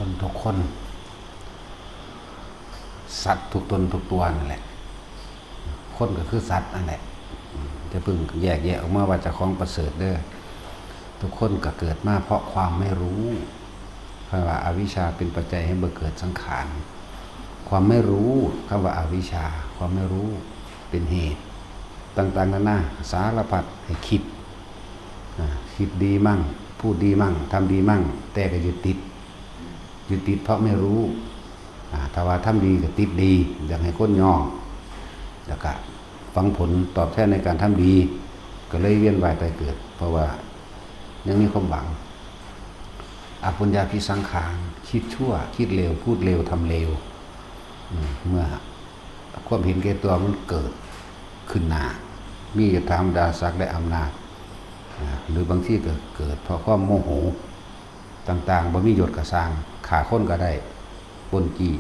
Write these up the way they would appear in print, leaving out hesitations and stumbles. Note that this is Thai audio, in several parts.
คนทุกคนสัตว์ทุกตนทุกตัวนั่นแหละคนก็คือสัตว์นั่นแหละจะพึ่งแยกออกมาว่าจะของประเสริฐเด้อทุกคนก็เกิดมาเพราะความไม่รู้เพราะว่าอาวิชชาเป็นปัจจัยให้เกิดสังขารความไม่รู้คำว่าอาวิชชาความไม่รู้เป็นเหตุต่างๆนานาสารพัดให้คิดดีมั่งพูดดีมั่งทำดีมั่งแต่ก็ยึดติดเพราะไม่รู้ถ้าว่าทำดีก็ติดดีอยากให้คนย่อแล้วก็ฟังผลตอบแทนในการทำดีก็เลยเวียนว่ายตายเกิดเพราะว่ายังมีความหวังอปุญญาภิสังขารคิดชั่วคิดเลวพูดเลวทำเลวเมื่อความเห็นแก่ตัวมันเกิดขึ้นหน้ามียศถาบรรดาศักดิ์และอำนาจหรือบางที่ก็เกิดเพราะความโมโหต่างๆบ่มียศก็สร้างฆ่าคนก็ได้ปล้นจี้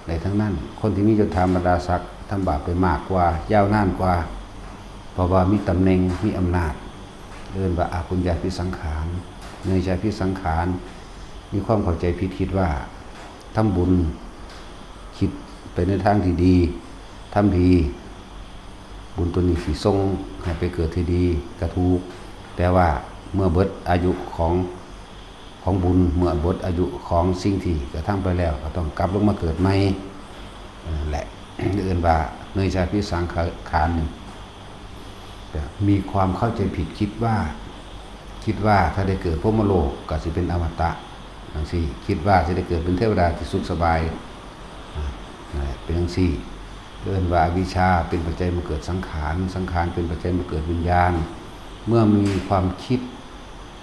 ในทั้งนั้นคนที่มียศถาบรรดาศักดิ์ทำบาปไปมากกว่ายาวนานกว่าเพราะว่ามีตำแหน่งมีอำนาจเรียกว่าอปุญญาภิสังขารเนื่องจากภิสังขารมีความเข้าใจผิดคิดว่าทำบุญคิดไปในทางที่ดีทำดีบุญตัวนี้สิส่งให้ไปเกิดที่ดีกระถูกแต่ว่าเมื่อเบิดอายุของบุญเมื่อเบิดอายุของสิ่งที่กระทำไปแล้วก็ต้องกลับลงมาเกิดใหม่แหละเอื่นว่าเนื่องจากภิสังขารมีความเข้าใจผิดคิดว่าถ้าได้เกิดพรหมโลกก็สิเป็นอมตะจังซี่คิดว่าจะได้เกิดเป็นเทวดาที่สุขสบายเป็นจังซี่เรื่องว่าวิชาเป็นปัจจัยมาเกิดสังขารเป็นปัจจัยมาเกิดวิญญาณเมื่อมีความคิด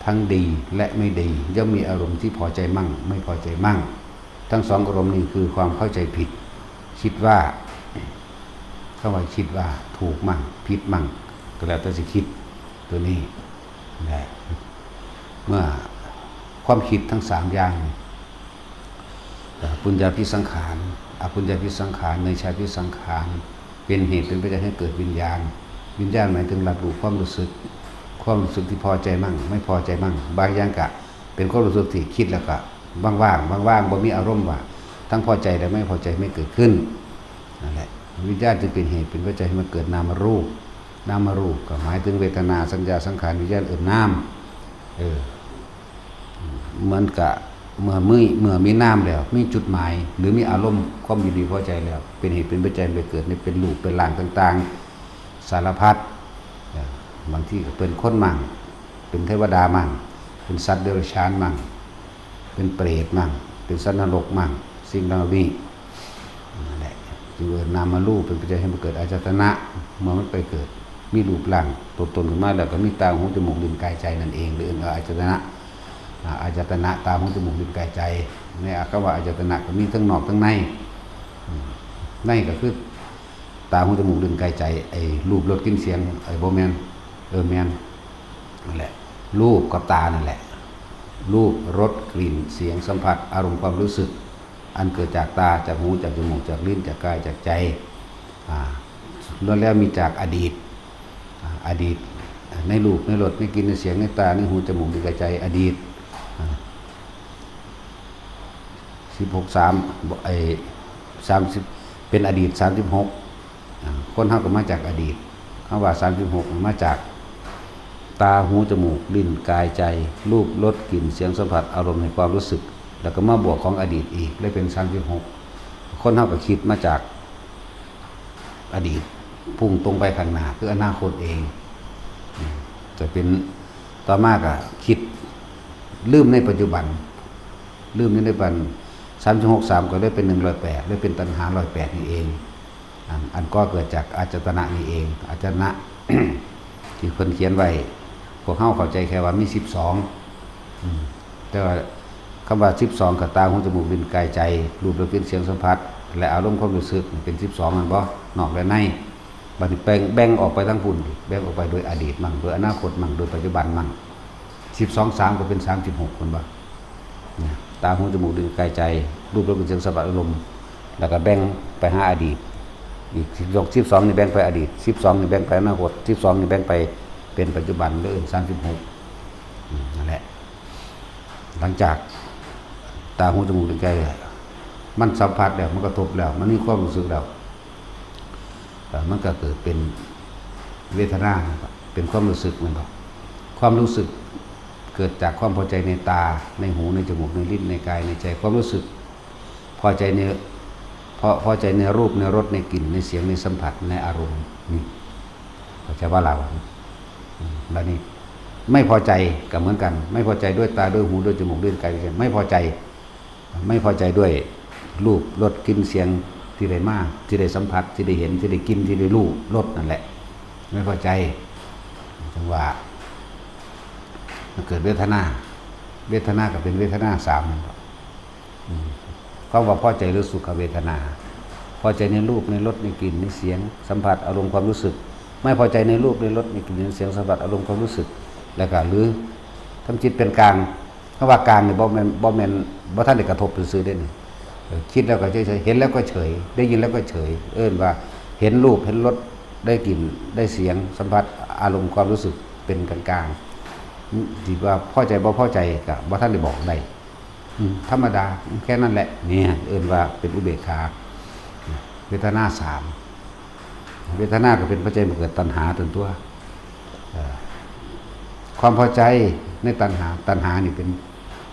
ทั้งดีและไม่ดีย่อมมีอารมณ์ที่พอใจมั่งไม่พอใจมั่งทั้งสองอารมณ์นี้คือความเข้าใจผิดคิดว่าถูกมั่งผิดมั่งก็แล้วแต่สิคิดตัวนี้แหละเมื่อความคิดทั้งสามอย่างปุญญาภิสังขารอปุญญาภิสังขารเนยชาภิสังขารเป็นเหตุเป็นปัจจัยให้เกิดวิญญาณหมายถึงรับรู้ความรู้สึกที่พอใจมั่งไม่พอใจมั่งบางอย่างกะเป็นความรู้สึกที่คิดแล้วก็ว่างบ่มีอารมณ์ว่าทั้งพอใจและไม่พอใจไม่เกิดขึ้นนั่นแหละวิญญาณจึงเป็นเหตุเป็นปัจจัยให้มันเกิดนามรูปก็หมายถึงเวทนาสัญญาสังขารวิญญาณนามเหมือนกับเมื่อมีนามแล้วมีจุดหมายหรือมีอารมณ์ความยินดีพอใจแล้วเป็นเหตุเป็นปัจจัยไปเกิดในเป็นรูปเป็นร่างต่างๆสารพัดบางที่ก็เป็นคนมั่งเป็นเทวดามั่งเป็นสัตว์เดรัจฉานมั่งเป็นเปรตมั่งเป็นสัตว์นรกมั่งสิ่งเหล่านี้นั่นแหละจึงนามรูปเป็นปัจจัยให้มันเกิดอายตนะเมื่อมันไปเกิดมีรูปร่างตัวตนขึ้นมาแล้วก็มีตาหูจมูกลิ้นกายใจนั่นเองหรืออายตนะตาหูจมูกลิ้นกายใจในคำว่าอายตนะก็มีทั้งนอกทั้งในก็คือตาหูจมูกลิ้นกายใจไอ้รูปรสกลิ่นเสียงไอ้บ่แม่นแม่นนั่นแหละรูปกับตานั่นแหละรูปรสกลิ่นเสียงสัมผัสอารมณ์ความรู้สึกอันเกิดจากตาจากหูจากจมูกจากลิ้นจากกายจากใจล้วนแล้วมีจากอดีตในรูปในรสในกลิ่นในเสียงในตาในหูจมูกลิ้นกายใจอดีต30เป็นอดีต36คนเฮาก็มาจากอดีตคำว่า36มาจากตาหูจมูกลิ้นกายใจรูปรสกลิ่นเสียงสัมผัสอารมณ์ในความรู้สึกแล้วก็มาบวกของอดีตอีกเลยเป็น36คนเฮาก็คิดมาจากอดีตพุ่งตรงไปข้างหน้าคืออนาคตเองจะเป็นต่อมาก็คิดลืมในปัจจุบัน363ก็ได้เป็น108ได้เป็นตัณหา108นี่เองอันก็เกิดจากอาจตนะนี่เองอาจตนะ ที่เพิ่นเขียนไว้พวกเฮาเข้าใจแค่ว่ามี12แต่ว่าคำว่า12กับตาหูจมูกลิ้นกายใจรูปรสกลิ่นเสียงสัมผัสและอารมณ์ความรู้สึกเป็น12มันบ่นอกและในบัดนี้แบ่งออกไปทั้งพุ่นแบ่งออกไปโดยอดีตมั่งโดยอนาคตมั่งโดยปัจจุบันมั่ง12 3ก็เป็น36คนบ่ตาหูจมูกลิ้นกายใจรูปรสกลิ่นเสียงสัมผัสอารมณ์แล้วก็แบ่งไปหาอดีตอีก12นี่แบ่งไปอดีต12นี่แบ่งไปอนาคต12นี่แบ่งไปเป็นปัจจุบันหรือ36นั่นแหละหลังจาก ตาหูจมูกลิ้นกายมันสัมผัสแล้วมันกระทบแล้วมันมีความรู้สึกแล้วมันก็เกิดเป็นเวทนาเป็นความรู้สึกมันบอกความรู้สึกเกิดจากความพอใจในตาในหูในจมูกในลิ้นในกายในใจความรู้สึกพอใจในพอใจในรูปในรสในกลิ่นในเสียงในสัมผัสในอารมณ์นี่เข้าใจว่าเราแล้วนี่ไม่พอใจก็เหมือนกันไม่พอใจด้วยตาด้วยหูด้วยจมูกด้วยกายไม่พอใจด้วยรูปรสกลิ่นเสียงที่ได้มาที่ได้สัมผัสที่ได้เห็นที่ได้กินที่ได้รู้รสนั่นแหละไม่พอใจจังว่ามันเกิดเวทนาก็เป็นเวทนาสามนั่นแหละเขาว่าพอใจหรือสุขเวทนาพอใจในรูปในรสในกลิ่นในเสียงสัมผัสอารมณ์ความรู้สึกไม่พอใจในรูปในรสในกลิ่นในเสียงสัมผัสอารมณ์ความรู้สึกแล้วก็หรือทำจิตเป็นกลางเพราะว่ากลางเนี่ยบ่แม่นท่านได้กระทบซื่อได้นี่คิดแล้วก็เฉยเห็นแล้วก็เฉยได้ยินแล้วก็เฉยว่าเห็นรูปเห็นรสได้กลิ่นได้เสียงสัมผัสอารมณ์ความรู้สึกเป็นกลางๆที่ว่าพอใจบ่พอใจก็บ่ท่านได้บอกได้ธรรมดาแค่นั้นแหละเนี่ยว่าเป็นอุเบกขาเวทนาสามเวทนาก็เป็นปัจจัยเกิดตัณหาตัวความพอใจในตัณหานี่เ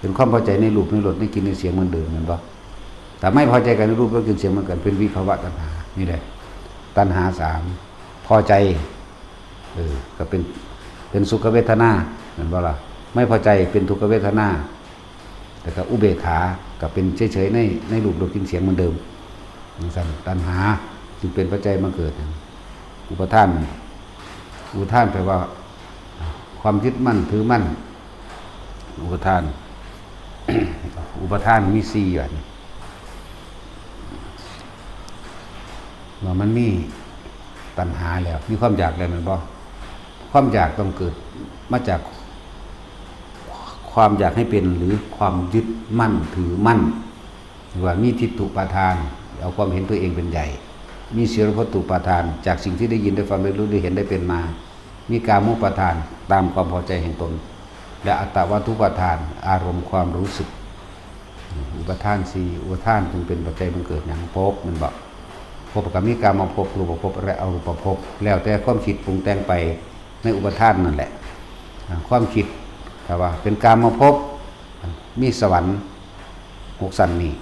ป็นความพอใจในรูปในรสในกลิ่นในเสียงเหมือนเดิมเหมือนบ่แต่ไม่พอใจกันในรูปและกลิ่นเสียงเหมือนกันเป็นวิภวะตัณหานี่แหละตัณหาสามพอใจก็เป็นสุขเวทนาเหมือนบ่ล่ะไม่พอใจเป็นทุกขเวทนาแต่ก็อุเบกขาก็เป็นเฉยๆในรูปรสกลิ่นเสียงเหมือนเดิมตัณหาจึงเป็นปัจจัยมาเกิดอุปทานแปลว่าความยึดมั่นถือมั่นอุปทาน อุปทานมี4อย่างมันมีตัณหาแล้วมีความอยากแล้วมันบ่ความอยากต้องเกิดมาจากความอยากให้เป็นหรือความยึดมั่นถือมั่นหรือว่ามีทิฏฐุปาทานเอาความเห็นตัวเองเป็นใหญ่มีศีลพัตตุปาทานจากสิ่งที่ได้ยินได้ฟังได้รู้ได้เห็นได้เป็นมามีกามุปาทานตามความพอใจแห่งตนและอัตตวัตถุปาทานอารมณ์ความรู้สึกอุปทาน4อุปทานจึงเป็นปัจจัยบังเกิดอย่างภพมันบอกภพกับมีกามภพรูปภพและอรูปภพแล้วแต่ความคิดปรุงแต่งไปในอุปทานนั่นแหละความคิดแต่ว่าเป็นกามภพมีสวรรค์6ชั้นนี้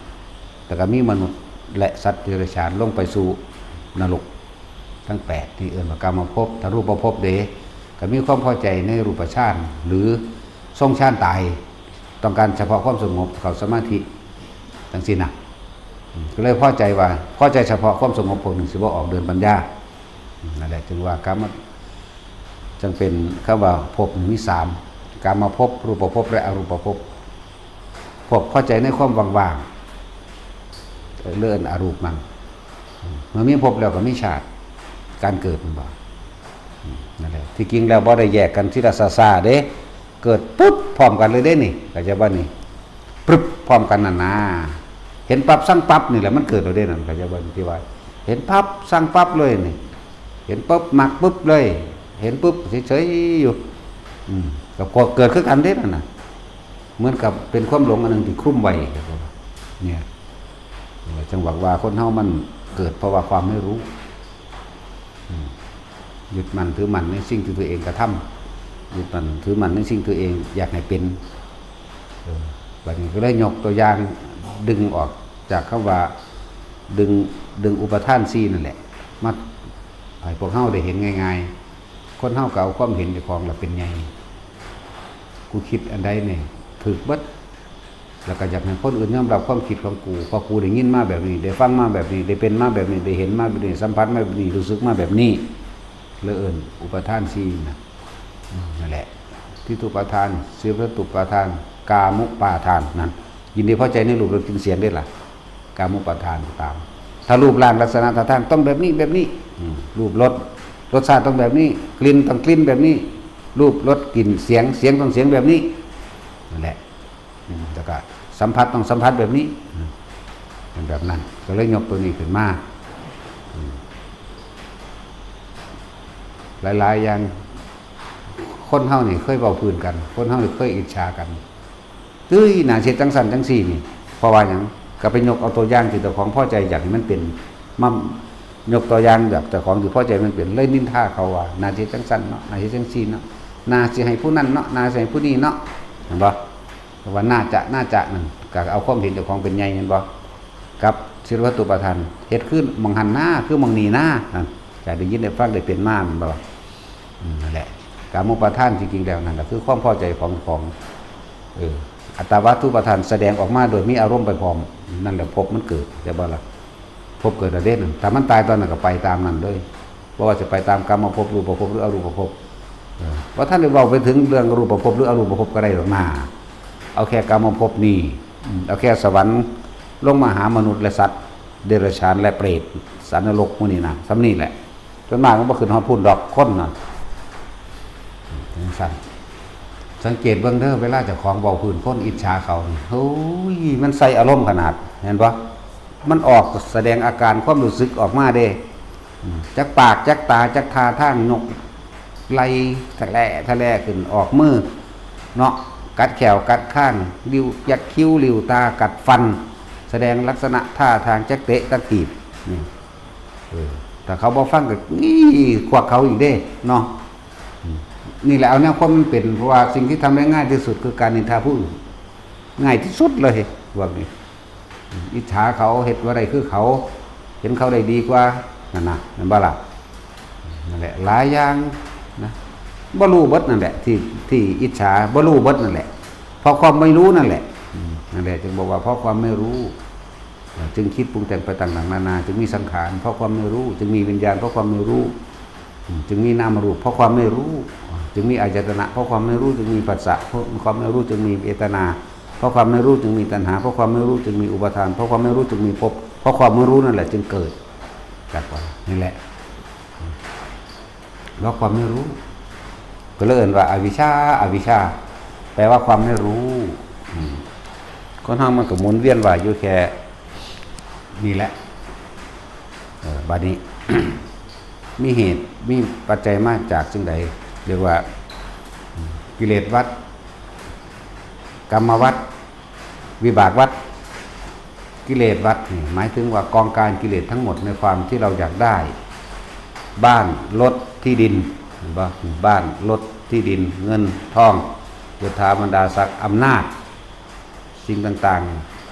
แต่ก็มีมนุษย์และสัตว์เดรัจฉานลงไปสู่นรกทั้ง8ที่ว่ากามภพถ้ารูปภพเดก็มีความพอใจในรูปฌานหรือทรงฌานตายต้องการเฉพาะความสงบเข้าสมาธิทั้งสิ้นนะก็เลยพอใจเฉพาะความสงบพวกหนึ่งสิบ่ออกเดินปัญญานั่นแหละจึงว่ากามจึงเป็นคำว่าภพมี3กามภพรูปภพและอรูปภพภพพอใจในความว่างๆเลื่อนอรูปมันเมื่อมีภพแล้วก็มีชาติการเกิดมันบ่นั่นแหละที่จริงแล้วบ่ได้แยกกันทีละซาเด้เกิดปุ๊บพร้อมกันเลยเด้นี่ก็จะว่านี่ปึ๊บพร้อมกันน่ะนะเห็นปั๊บสั่งปั๊บนี่แหละมันเกิดเราได้นั่นก็จะว่าที่ว่าเห็นปั๊บสั่งปั๊บเลยนี่เห็นปุ๊บมักปุ๊บเลยเห็นปุ๊บเฉยๆอยู่ก็เกิดขึ้นกันเด้นั่นน่ะเหมือนกับเป็นความหลงอันนึงที่คลุ้มไว้เนี่ยจังหวะว่าคนเฮามันเกิดเพราะว่าความไม่รู้ยึดมั่นถือมั่นในสิ่งที่ตัวเองกระทำยึดมั่นถือมั่นในสิ่งตัวเองอยากให้เป็นบัดนี้ก็เลยยกตัวอย่างดึงออกจากคำว่าดึงอุปทาน4นั่นแหละมาให้พวกเฮาได้เห็นง่ายๆคนเฮาก็เอาความเห็นเจ้าของแล้วเป็นไงกูคิดอันใดนี่ถูกเบิดแล้วก็อยากให้คนอื่นยอมรับความคิดของกูเพราะกูได้ยินมาแบบนี้ได้ฟังมาแบบนี้ได้เป็นมาแบบนี้ได้เห็นมาแบบนี้สัมผัสมาแบบนี้รู้สึกมาแบบนี้เลยอุปทาน4นั่นแหละทิฏฐุปาทานศีลพัตตุปาทานกามุปาทานนั่นยินดีพอใจในรูปรสกลิ่นเสียงได้ล่ะกามุปาทานตามถ้ารูปร่างลักษณะท่าทางต้องแบบนี้รูปรสชาติต้องแบบนี้กลิ่นต้องกลิ่นแบบนี้รูปรสกลิ่นเสียงต้องเสียงแบบนี้นั่นแหละแล้วก็สัมผัสต้องสัมผัสแบบนี้เป็นแบบนั้นก็เลยยกตัวนี้ขึ้นมาหลายๆอย่างคนเฮานี่เคยเว้าพื้นกันคนเฮานี่เคยอิจฉากันน่าเฮ็ดจังซั่นจังซี่นี่ เพราะว่าอย่างก็ไปยกเอาตัวอย่างที่เจ้าของพอใจอยากให้มันเป็นมายกตัวอย่างแบบเจ้าของที่พอใจมันเป็นเลยนินทาเขาว่านาสิจังซั่นเนาะนาสิจังซี่เนาะนาสิให้ผู้นั้นเนาะนาสิให้ผู้นี้เนาะเห็นบ่ว่าน่าจะนั่นก็เอาความเห็นเจ้าของเป็นใหญ่เห็นบ่กับศิลวัตถุประทานเฮ็ดขึ้นมองหันหน้าคือมองนีหน้านั่นจะได้ยินได้ฟังได้เป็นมามันบ่นั่นแหละกามุปทานจริงๆแล้วนั่นก็คือความพอใจของอัตตวัตถุประทานแสดงออกมาโดยมีอารมณ์ไปพร้อมนั่นแหละภพมันเกิดจะบ่ล่ะภพเกิดอะไรนั่นถ้ามันตายตอนนั้นก็ไปตามนั้นเลยเพราะว่าจะไปตามกรรมภพรูปภพหรืออรูปภพว่าท่านได้เว้าไปถึงเรื่องรูปภพหรืออรูปภพก็ได้หรอกนะเอาแค่กรรมภพนี่เอาแค่สวรรค์ลงมาหามนุษย์และสัตว์เดรัจฉานและเปรตสัตว์นรกพวกนี้นะซ้ำนี่แหละจนมากมันบ่ขึ้นฮอดพุ่นดอกคนน่ะสั่นสังเกตเบิ่งเด้อเวลาเจ้าของเว้าพื้นคนอิจฉาเขาโอ้ยมันใส่อารมณ์ขนาดเห็นบ่มันออกแสดงอาการความรู้สึกออกมาเด้จักปากจักตาจักทาทางนกไหลทะเลขึ้นออกมือเนาะกัดแขวกัดข้างริ้วยักคิ้วริ้วตากัดฟันแสดงลักษณะท่าทางจักเตะตะกีบนี่แต่เขาบ่ฟังก็นี่ควักเขาอีกเด้เนาะนี่แหละเอาแนวความมันเป็นเพราะว่าสิ่งที่ทำได้ง่ายที่สุดคือการนินทาผู้อื่นง่ายที่สุดเลยว่านี่อิจฉาเขาเห็นว่าอะไรคือเขาเห็นเขาได้ดีกว่านั่นนั่นบ้าล่ะนั่นแหละหลายอย่างนะบ่รู้เบิดนั่นแหละที่อิจฉาบ่รู้เบิดนั่นแหละเพราะความไม่รู้นั่นแหละนั่นแหละจึงบอกว่าเพราะความไม่รู้จึงคิดปรุงแต่งไปต่างๆนานาจึงมีสังขารเพราะความไม่รู้จึงมีวิญญาณเพราะความไม่รู้จึงมีนามรูปเพราะความไม่รู้จึงมีอายตนะเพราะความไม่รู้จึงมีปัสสะเพราะความไม่รู้จึงมีเวทนาเพราะความไม่รู้จึงมีตัณหาเพราะความไม่รู้จึงมีอุปาทานเพราะความไม่รู้จึงมีภพเพราะความไม่รู้นั่นแหละจึงเกิดจากว่านี่แหละเพราะความไม่รู้ก็เลยเอ่ยว่าอวิชชาแปลว่าความไม่รู้คนทางมันก็หมุนเวียนว่าอยู่แค่นี่แหละบัดนี้ มีเหตุมีปัจจัยมาจากสิ่งใดเรียกว่ากิเลสวัฏกรรมวัฏวิบากวัฏกิเลสวัฏนี่หมายถึงว่ากองการกิเลสทั้งหมดในความที่เราอยากได้บ้านรถที่ดินบ้านรถที่ดินเงินทองยศถาบรรดาศักดิ์อำนาจสิ่งต่าง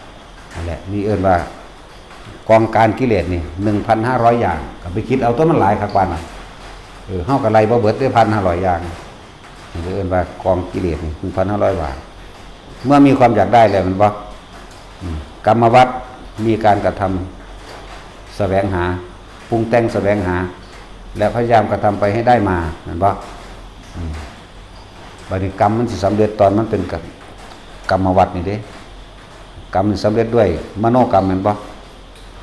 ๆนั่นแหละนี่เอิ้นว่ากองการกิเลสนี่ 1,500 อย่างก็ไปคิดเอาตัวมันหลายคักว่าน่ะเฮาก็ไล่บ่เบิดได้ 1,500 อย่างนี่เอิ้นว่ากองกิเลสนี่ 1,500 บาทเมื่อมีความอยากได้แล้วมันบ่กรรมวัฏมีการกระทำแสวงหาปรุงแต่งแสวงหาและพยายามกระทำไปให้ได้มาเห็นบ่บัดนี้กรรมมันสิสำเร็จตอนมันเป็นกรรมวัฏนี่เด้กรรมมันสำเร็จด้วยมโนกรรมเห็นบ่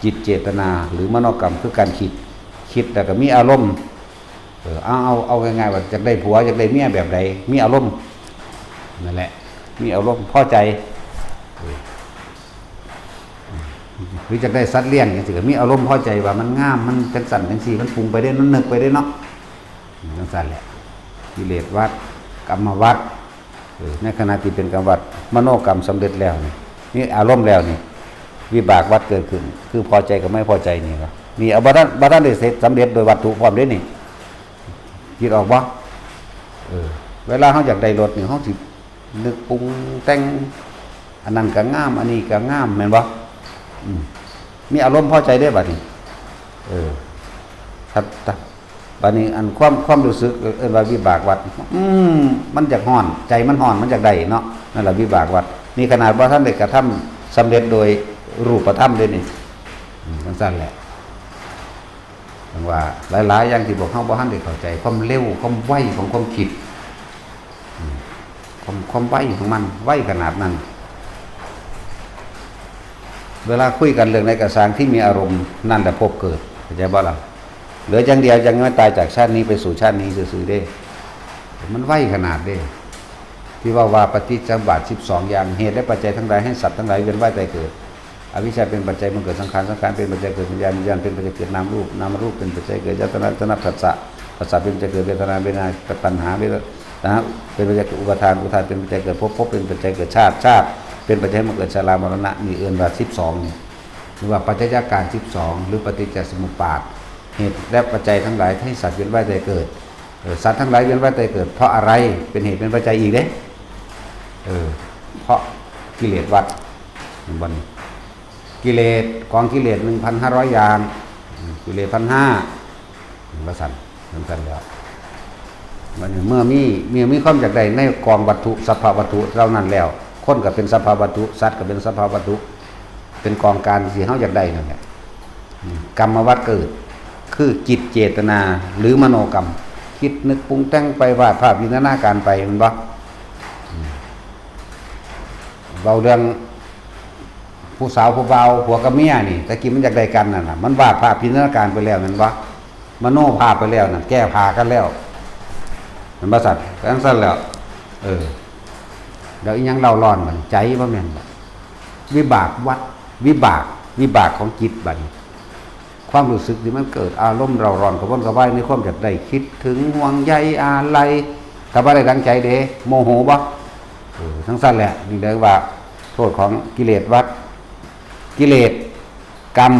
จิตเจตนาหรือมโนกรรมคือการคิดแต่ก็มีอารมณ์เอาง่ายๆว่าอยากได้ผัวอยากได้เมียแบบใดมีอารมณ์นั่นแหละมีอารมณ์พอใจหรือจะได้สัตว์เลี้ยงอย่างสิก็มีอารมณ์พอใจว่ามันงามมันจังสั่นจังสีมันปรุงไปได้มันนึกไปได้เนาะจังสั่นแหละกิเลสวัฏกรรมวัฏในขณะที่เป็นกรรมวัฏมโนกรรมสำเร็จแล้วนี่อารมณ์แล้วนี่วิบากวัฏเกิดขึ้นคือพอใจกับไม่พอใจนี่ครับนี่เอาบัตรได้เสร็จสำเร็จโดยวัตถุพร้อมได้นี่คิดออกบ่เวลาเขาอยากได้รถนี่เขาสินึกปรุงแต่งอันนั้นก็งามอันนี้ก็งามแม่นบ่มีอารมณ์พอใจได้บัดนี้ครับบัดนี้อันความรู้สึกว่าวิบากวัฏมันอยากฮ้อนใจมันฮ้อนมันอยากได้เนาะนั่นแหละวิบากวัฏนี่ขนาดว่าท่านได้กระทำสำเร็จโดยรูปธรรมเลยนี่สั้นๆแหละว่าหลายๆอย่างที่บอกเขาบ่ทันได้เข้าใจความเร็วความไวของความคิดความไวของมันไวขนาดนั้นเวลาคุยกันเรื่องในกระสางที่มีอารมณ์นั่นแหละพบเกิดเข้าใจบ่ล่ะเหลืออย่างเดียวยังไม่ตายจากชาตินี้ไปสู่ชาตินี้ซื่อๆเด้มันไวขนาดเด้ที่ว่าปฏิจจสมุปบาท12อย่างเหตุและปัจจัยทั้งหลายให้สัตว์ทั้งหลายเวียนว่ายตายเกิดอวิชชาเป็นปัจจัยมันเกิดสังขารเป็นปัจจัยเกิดวิญญาณเป็นปัจจัยเกิดนามรูปเป็นปัจจัยเกิดยตนะผัสสะเป็นปัจจัยเกิดเวทนาตัณหาเป็นปัจจัยเกิดอุปาทานเป็นปัจจัยเกิดภพเป็นปัจจัยเกิดชาติ เป็นปัจจัยมาเกิดชรามรณะนี่เอื่นว่า12นี่หรือว่าปัจจัยการ12หรือปฏิจจสมุปบาทเหตุและปัจจัยทั้งหลายให้สัตว์เวียนว่ายตายเกิดสัตว์ทั้งหลายเวียนว่ายตายเกิดเพราะอะไรเป็นเหตุเป็นปัจจัยอีกเด้เพราะกิเลสวัฏบันกิเลสกองกิเลส 1,500 อย่างกิเลส 1,500ว่าสั่นแล้วมันเมื่อมีความอยากได้ในกองวัตถุสภาววัตถุเรานั้นแล้วคนก็เป็นสภาววัตถุสัตว์ก็เป็นสภาววัตถุเป็นกองการที่เฮาอยากได้นั่นแหละกรรมวัฏเกิดคือจิตเจตนาหรือมโนกรรมคิดนึกปรุงแต่งไปวาดภาพจินตนาการไปมันบ่เบาเรื่องผู้สาวผู้เบาผัวกับเมียนี่ตะกี้มันอยากได้กันนั่นน่ะมันวาดภาพจินตนาการไปแล้วนั่นบ่มโนภาพไปแล้วนั่นแก้พากันแล้วมันบ่สัตว์กันซั่นแล้วเดี๋ยวอีหยังเล่าร้อนมันใจบ่แม่นบ่วิบากวัดวิบากของจิตบัดนี้ความรู้สึกที่มันเกิดอารมณ์เราร้อนกระวนกระวายในความอยากได้คิดถึงห่วงใยอะไรถ้าบ่ได้ดังใจเด้โมโหบ่ทั้งสั้นแหละนี่เรียกว่าโทษของกิเลสวัฏกิเลสกรรม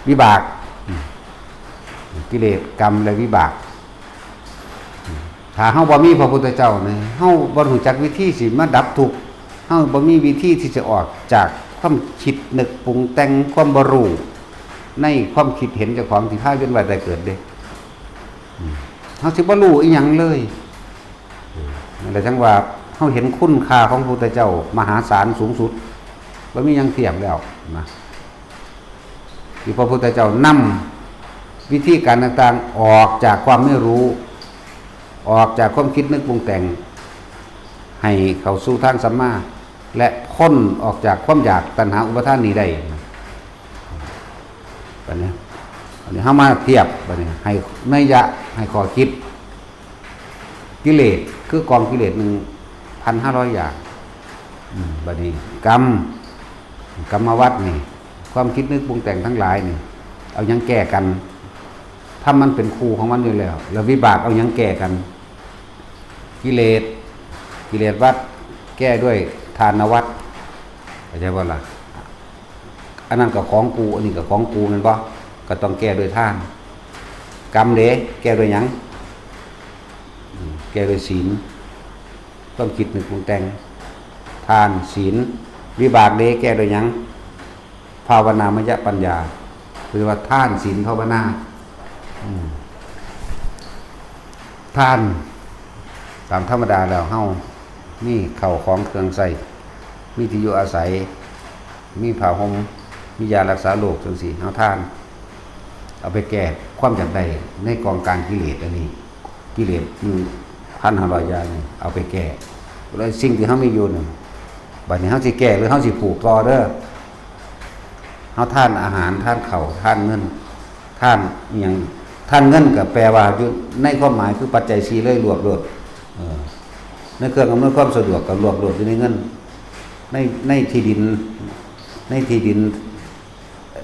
วิบากกิเลสกรรมและวิบากถ้าเฮาบ่มีพระพุทธเจ้านี่เฮาบ่รู้จักวิธีสิมาดับทุกข์เฮาบ่มีวิธีที่จะออกจากความคิดนึกปรุงแต่งความบ่รู้ในความคิดเห็นเจ้าของที่พาเวียนว่ายตายเกิดเด้เฮาสิบ่รู้อีหยังเลยนั่นแหละจังว่าเฮาเห็นคุณค่าของพระพุทธเจ้ามหาศาลสูงสุดบ่มีหยังเทียบแล้วนะที่พระพุทธเจ้านำวิธีการต่างๆออกจากความไม่รู้ออกจากความคิดนึกปรุงแต่งให้เข้าสู่ทางสัมมาและพ้นออกจากความอยากตัณหาอุปาทานนี้ได้บัดนี้เฮามาเทียบบัดนี้ให้นัยยะให้ข้อคิดกิเลสคือกองกิเลส 1,500 อย่างบัดนี้กรรมวัฏนี่ความคิดนึกปรุงแต่งทั้งหลายนี่เอายังแก้กันถ้ามันเป็นครูของมันอยู่แล้ววิบากเอายังแก้กันกิเลสวัฏแก้ด้วยทานวัฏเข้าใจบ่ล่ะอันนั้นก็ของกูอันนี้ก็ของกูแม่นบ่ก็ต้องแก้ด้วยทานกรรมเด้แก้ด้วยหยังแก้ด้วยศีลต้องคิดนึกปรุงแต่งทานศีลวิบากเด้แก้ด้วยหยังภาวนามยปัญญาคือว่าทานศีลภาวนาทานตามธรรมดาแล้วเฮานี่เข้าของเครื่องใส่มีที่อยู่อาศัยมีผ้าห่มมียารักษาโรคจังซี่เฮาทานเอาไปแก้ความอยากได้ในกองการกิเลสอันนี้กิเลส1,500 อย่างนี่เอาไปแก้แล้วสิ่งที่เฮามีอยู่นั่นบัดนี้เฮาสิแก้หรือเฮาสิผูกต่อเด้อเฮาทานอาหารทานข้าวทานเงินทานอีหยังทานเงินก็แปลว่าอยู่ในความหมายคือปัจจัย4เลยรวบรวมในเครื่องอำนวยความสะดวกก็รวบรวมอยู่ในเงินในที่ดิน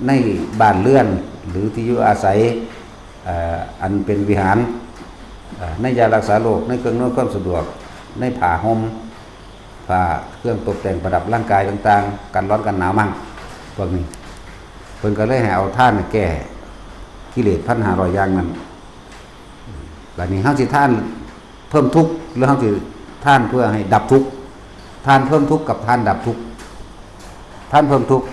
ในบ้านเรือนหรือที่อยู่อาศัยอันเป็นวิหารในยารักษาโรคในเครื่องอำนวยความสะดวกในผ้าห่มผ้าเครื่องตกแต่งประดับร่างกายต่างๆกันร้อนกันหนาวมั่งพวกนี้เพิ่นก็เลยให้เอาท่านแก้กิเลส 1,500 อย่างนั้นบัดนี้เฮาสิท่านเพิ่มทุกข์หรือเฮาสิท่านเพื่อให้ดับทุกข์ท่านเพิ่มทุกข์กับท่านดับทุกข์ท่านเพิ่มทุกข์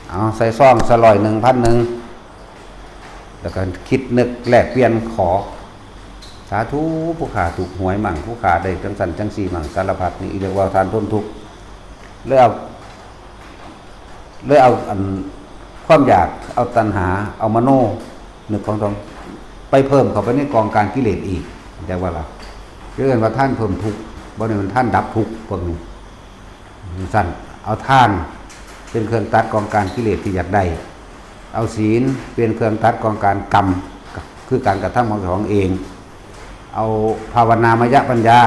เอาใส่ซองสลอย 1,000 แล้วก็คิดนึกแลกเปลี่ยนขอสาธุผู้ขาถูกหวยมั่งผู้ขาได้จังสันจังสีมั่งสารพัดนี่เรียกว่าทานพ้นทุกข์เลยเอาอันความอยากเอาตัณหาเอามโนนึกของตรงไปเพิ่มเข้าไปในกองการกิเลสอีกเรียกว่าอะไรเรียกว่าท่านเพิ่มทุกข์บ่ได้มันท่านดับทุกข์พวกนี้สั้นเอาท่านเป็นเครื่องตัดกองการกิเลสที่อยากได้เอาศีลเป็นเครื่องตัดกองการกรรมคือการกระทำของเองเอาภาวนามยปัญญา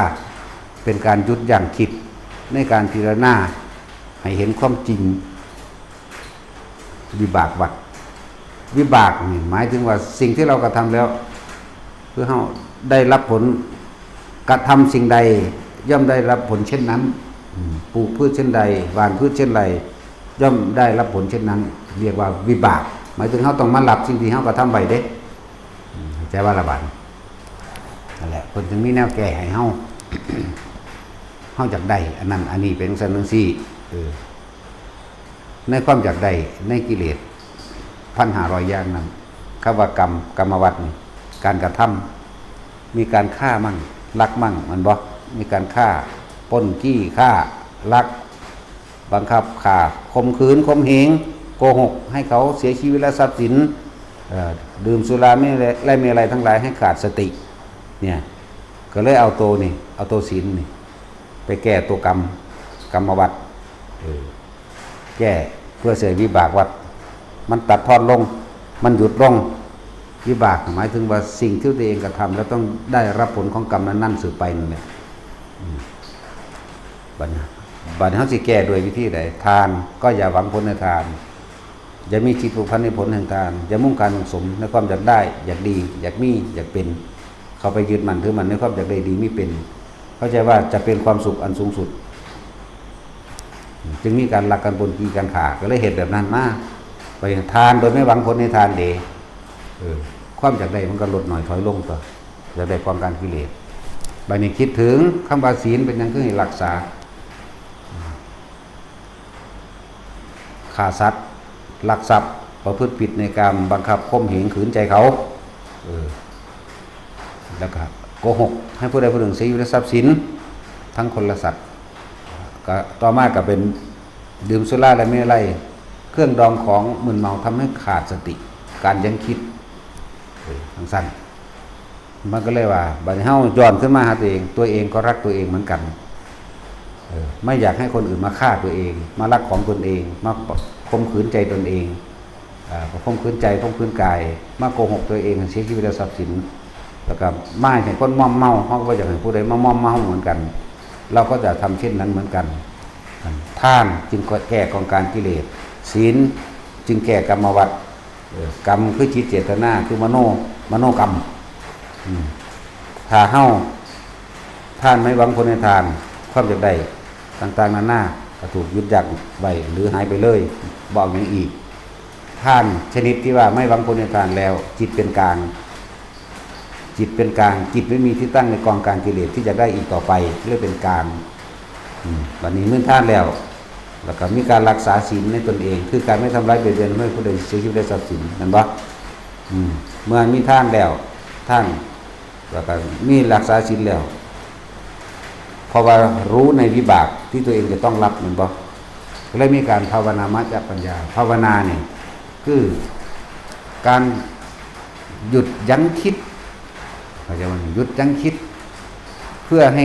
เป็นการยุดยั้งคิดในการพิจารณาให้เห็นความจริงวิบากวัฏวิบากนี่หมายถึงว่าสิ่งที่เรากระทำแล้วคือเราได้รับผลกระทำสิ่งใด ย่อมได้รับผลเช่นนั้นปลูกพืชเช่นใดหว่านพืชเช่นไรย่อมได้รับผลเช่นนั้น เรียกว่าวิบากหมายถึงเขาต้องมารับสิ่งที่เขาก็ทำไปเด้ใจว่าระบาดนั่นแหละคนจึงมีแนวแก้ให้เฮา เฮาจากใดอันนั้นอันนี้เป็นสันนิษฐานในความจากใดในกิเลส1,500 อย่างนั้นคำว่ากรรมกรรมวัฏนี่การกระทำมีการฆ่ามั่งลักมั่งมันบ่มีการฆ่าปล้นจี้ฆ่าลักบังคับฆ่าข่มขืนข่มเหงโกหกให้เขาเสียชีวิตและทรัพย์สินดื่มสุราไม่ไรมีอะไรทั้งหลายให้ขาดสติเนี่ยก็เลยเอาตัวนี่เอาตัวศีลนี่ไปแก้ตัวกรรมวัฏแก้เพื่อเสียวิบากวัฏมันตัดทอนลงมันหยุดลงวิบากหมายถึงว่าสิ่งที่ตัวเองกระทำแล้วต้องได้รับผลของกรรมนั้นสืบไปนั่นแหละบัดนี้เขาสิแก้โดยวิธีใดทานก็อย่าหวังผลในทานอย่ามีจิตผูกพันในผลแห่งทานอย่ามุ่งการสมในความอยากได้อยากดีอยากมีอยากเป็นเขาไปยึดมันถือมันในความอยากได้ดีไม่เป็นเข้าใจว่าจะเป็นความสุขอันสูงสุดจึงมีการลักกันบนกีการขาก็เลยเหตุแบบนั้นมาไปทานโดยไม่หวังผลในทานเดความอยากได้มันก็ลดหน่อยถอยลงต่ออยากได้ความการกิเลสใบนี้คิดถึงคำว่าศีลเป็นยังคือให้รักษาฆ่าสัตว์ลักทรัพย์ประพฤติผิดในการบังคับข่มเหงขืนใจเขาแล้วก็โกหกให้ผู้ใดผู้หนึ่งเสียอยู่ในทรัพย์สินทั้งคนและสัตว์ก็ต่อมาก็เป็นดื่มสุราและไม่อะไรเครื่องดองของมึนเมาทำให้ขาดสติการยั้งคิดทั้งสั้นมันก็เลยว่าบัดนี้เฮาย้อนขึ้นมาหาตัวเองก็รักตัวเองเหมือนกันไม่อยากให้คนอื่นมาฆ่าตัวเองมารักของตนเองมาข่มขืนใจตนเองข่มขืนใจข่มขืนกายมาโกหกตัวเองเสียชีวิตและทรัพย์สินแล้วก็ไม่ให้คนม่อมเมาเขาก็อยากให้ผู้ใดมาม่อมเมาเหมือนกันเราก็จะทำเช่นนั้นเหมือนกันทานจึงแก้กองการกิเลสศีลจึงแก้กรรมวัฏกรรมคือจิตเจตนาคือมโนกรรมถ้าเฮาทานไม่หวังผลในทานความอยากได้ต่างๆนานาก็ถูกยึดยักไว้หรือหายไปเลยบอกอย่างอีกท่านชนิดที่ว่าไม่หวังผลในทานแล้วจิตเป็นกลางจิตไม่มีที่ตั้งในกองการกิเลสที่จะได้อีกต่อไปเรียกเป็นกลางวันนี้เมื่อท่านแล้วก็มีการรักษาศีลในตนเองคือการไม่ทำร้ายเบียดเบียนไม่ผู้ใดเสียชีวิตได้ทรัพย์สินนั่นบ่เมื่อมีท่านแล้วท่านแล้วก็มีรักษาศีลแล้วเพราะว่ารู้ในวิบากที่ตัวเองจะต้องรับมันบ่ก็เลยมีการภาวนามัจจปัญญาภาวนาเนี่ยคือการหยุดยั้งคิดเขาจะว่าหยุดยั้งคิดเพื่อให้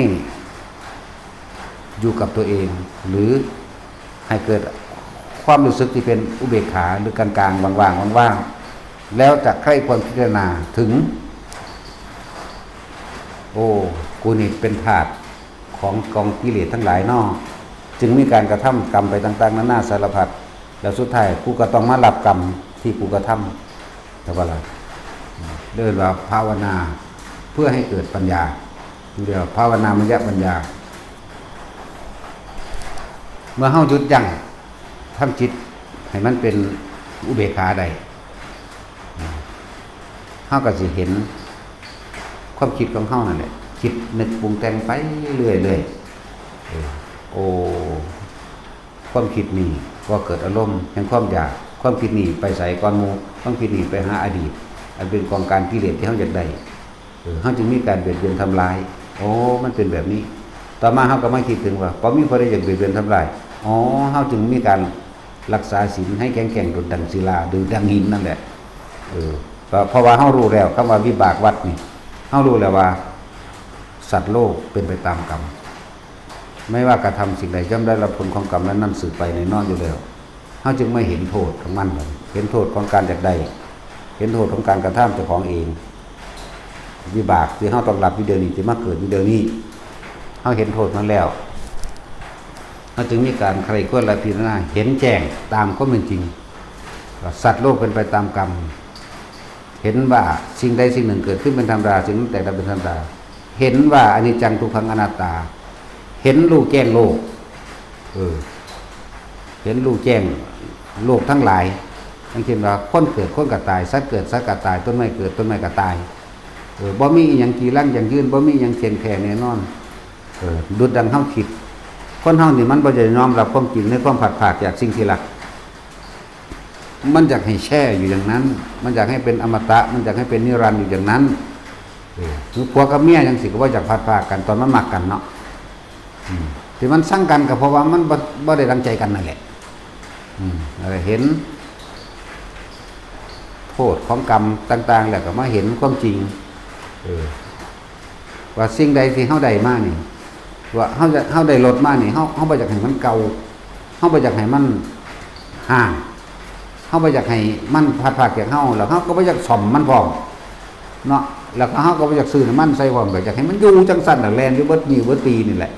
อยู่กับตัวเองหรือให้เกิดความรู้สึกที่เป็นอุเบกขาหรือกลางๆว่างๆแล้วจะใคร่ควรพิจารณาถึงโอ้กูนี่เป็นธาตุของกองกิเลสทั้งหลายนอกจึงมีการกระทำกรรมไปต่างๆนานาสารพัดแล้วสุดท้ายกูก็ต้องมารับกรรมที่กูกระทำแต่ว่าอะไรเดินว่าภาวนาเพื่อให้เกิดปัญญาเดี๋ยวภาวนามยปัญญาเมื่อเฮาหยุดยั้งทำจิตให้มันเป็นอุเบกขาได้เฮาก็สิเห็นความคิดของเฮานั่นแหละคิดนึกปรุงแต่งไปเรื่อยๆโอ้ความคิดนี่ก็เกิดอารมณ์แห่งความอยากความคิดนี่ไปใส่ก้อนหมู่ความคิดนี่ไปหาอดีตอันเป็นกองการกิเลสที่เฮาอยากได้เฮาจึงมีการเบียดเบียนทำลายโอ้มันเป็นแบบนี้ต่อมาเฮาก็มาคิดถึงว่าพอมีคนใดอยากเบียดเบียนทำลายอ๋อเฮาจึงมีการรักษาศีลให้แข็งๆดุจดังศิลาดุจดังหินนั่นแหละเพราะว่าเฮารู้แล้วคำว่าวิบากวัฏนี่เฮารู้แล้วว่าสัตว์โลกเป็นไปตามกรรมไม่ว่ากระทำสิ่งใดย่อมได้รับผลของกรรมนั้นสืบไปในนอกอยู่แล้วเฮาจึงไม่เห็นโทษของมันเห็นโทษของการอยากได้เห็นโทษของการกระทำเจ้าของเองวิบากที่เฮาต้องรับวิเดียวนี้ที่มาเกิดวิเดียวนี้เฮาเห็นโทษมันแล้วเฮาจึงมีการใครควรและพิจารณาเห็นแจ้งตามความเป็นจริงสัตว์โลกเป็นไปตามกรรมเห็นว่าสิ่งใดสิ่งหนึ่งเกิดขึ้นเป็นธรรมดาสิ่งนั้นแต่ละเป็นธรรมดาเห็นว่าอนิจจังทุกขังอนัตตา เห็นรู้แจ้งโลกเห็นรู้แจ้งโลกทั้งหลายทั้งเช่นว่าคนเกิดคนก็ตายสัตว์เกิดสัตว์ก็ตายต้นไม้เกิดต้นไม้ก็ตายบ่มีอย่างกีรังอย่างยืนบ่มีอย่างเทียนแผ่แน่นอนดุจดังเฮาคิดคนเฮานี่มันบ่จะยอมรับความจริงในความผัดผากจากสิ่งที่รักมันอยากให้แช่อยู่อย่างนั้นมันอยากให้เป็นอมตะมันอยากให้เป็นนิรันดร์อยู่อย่างนั้นผัวกับเมียจังสิก็บ่อยากผัดผากกันตอนมันมักกันเนาะที่มันสั่งกันก็เพราะว่ามันบ่ได้ดังใจกันนั่นแหละเห็นโทษของกรรมต่างๆแล้วก็มาเห็นความจริงว่าสิ่งใดที่เฮาได้มานี่ว่าเฮาได้ลดมานี่เฮาบ่อยากให้มันเก่าเฮาบ่อยากให้มันห่างเฮาบ่อยากให้มันผัดผากจากเฮาแล้วเฮาก็บ่อยากซ่อมมันพร้อมเนาะแล้วเฮาก็บ่อยากซื้อน้ำมันใส่พร้อมก็อยากให้มันอยู่จังซั่นน่ะแล่นอยู่เบิดมื้อเบิดปีนี่แหละ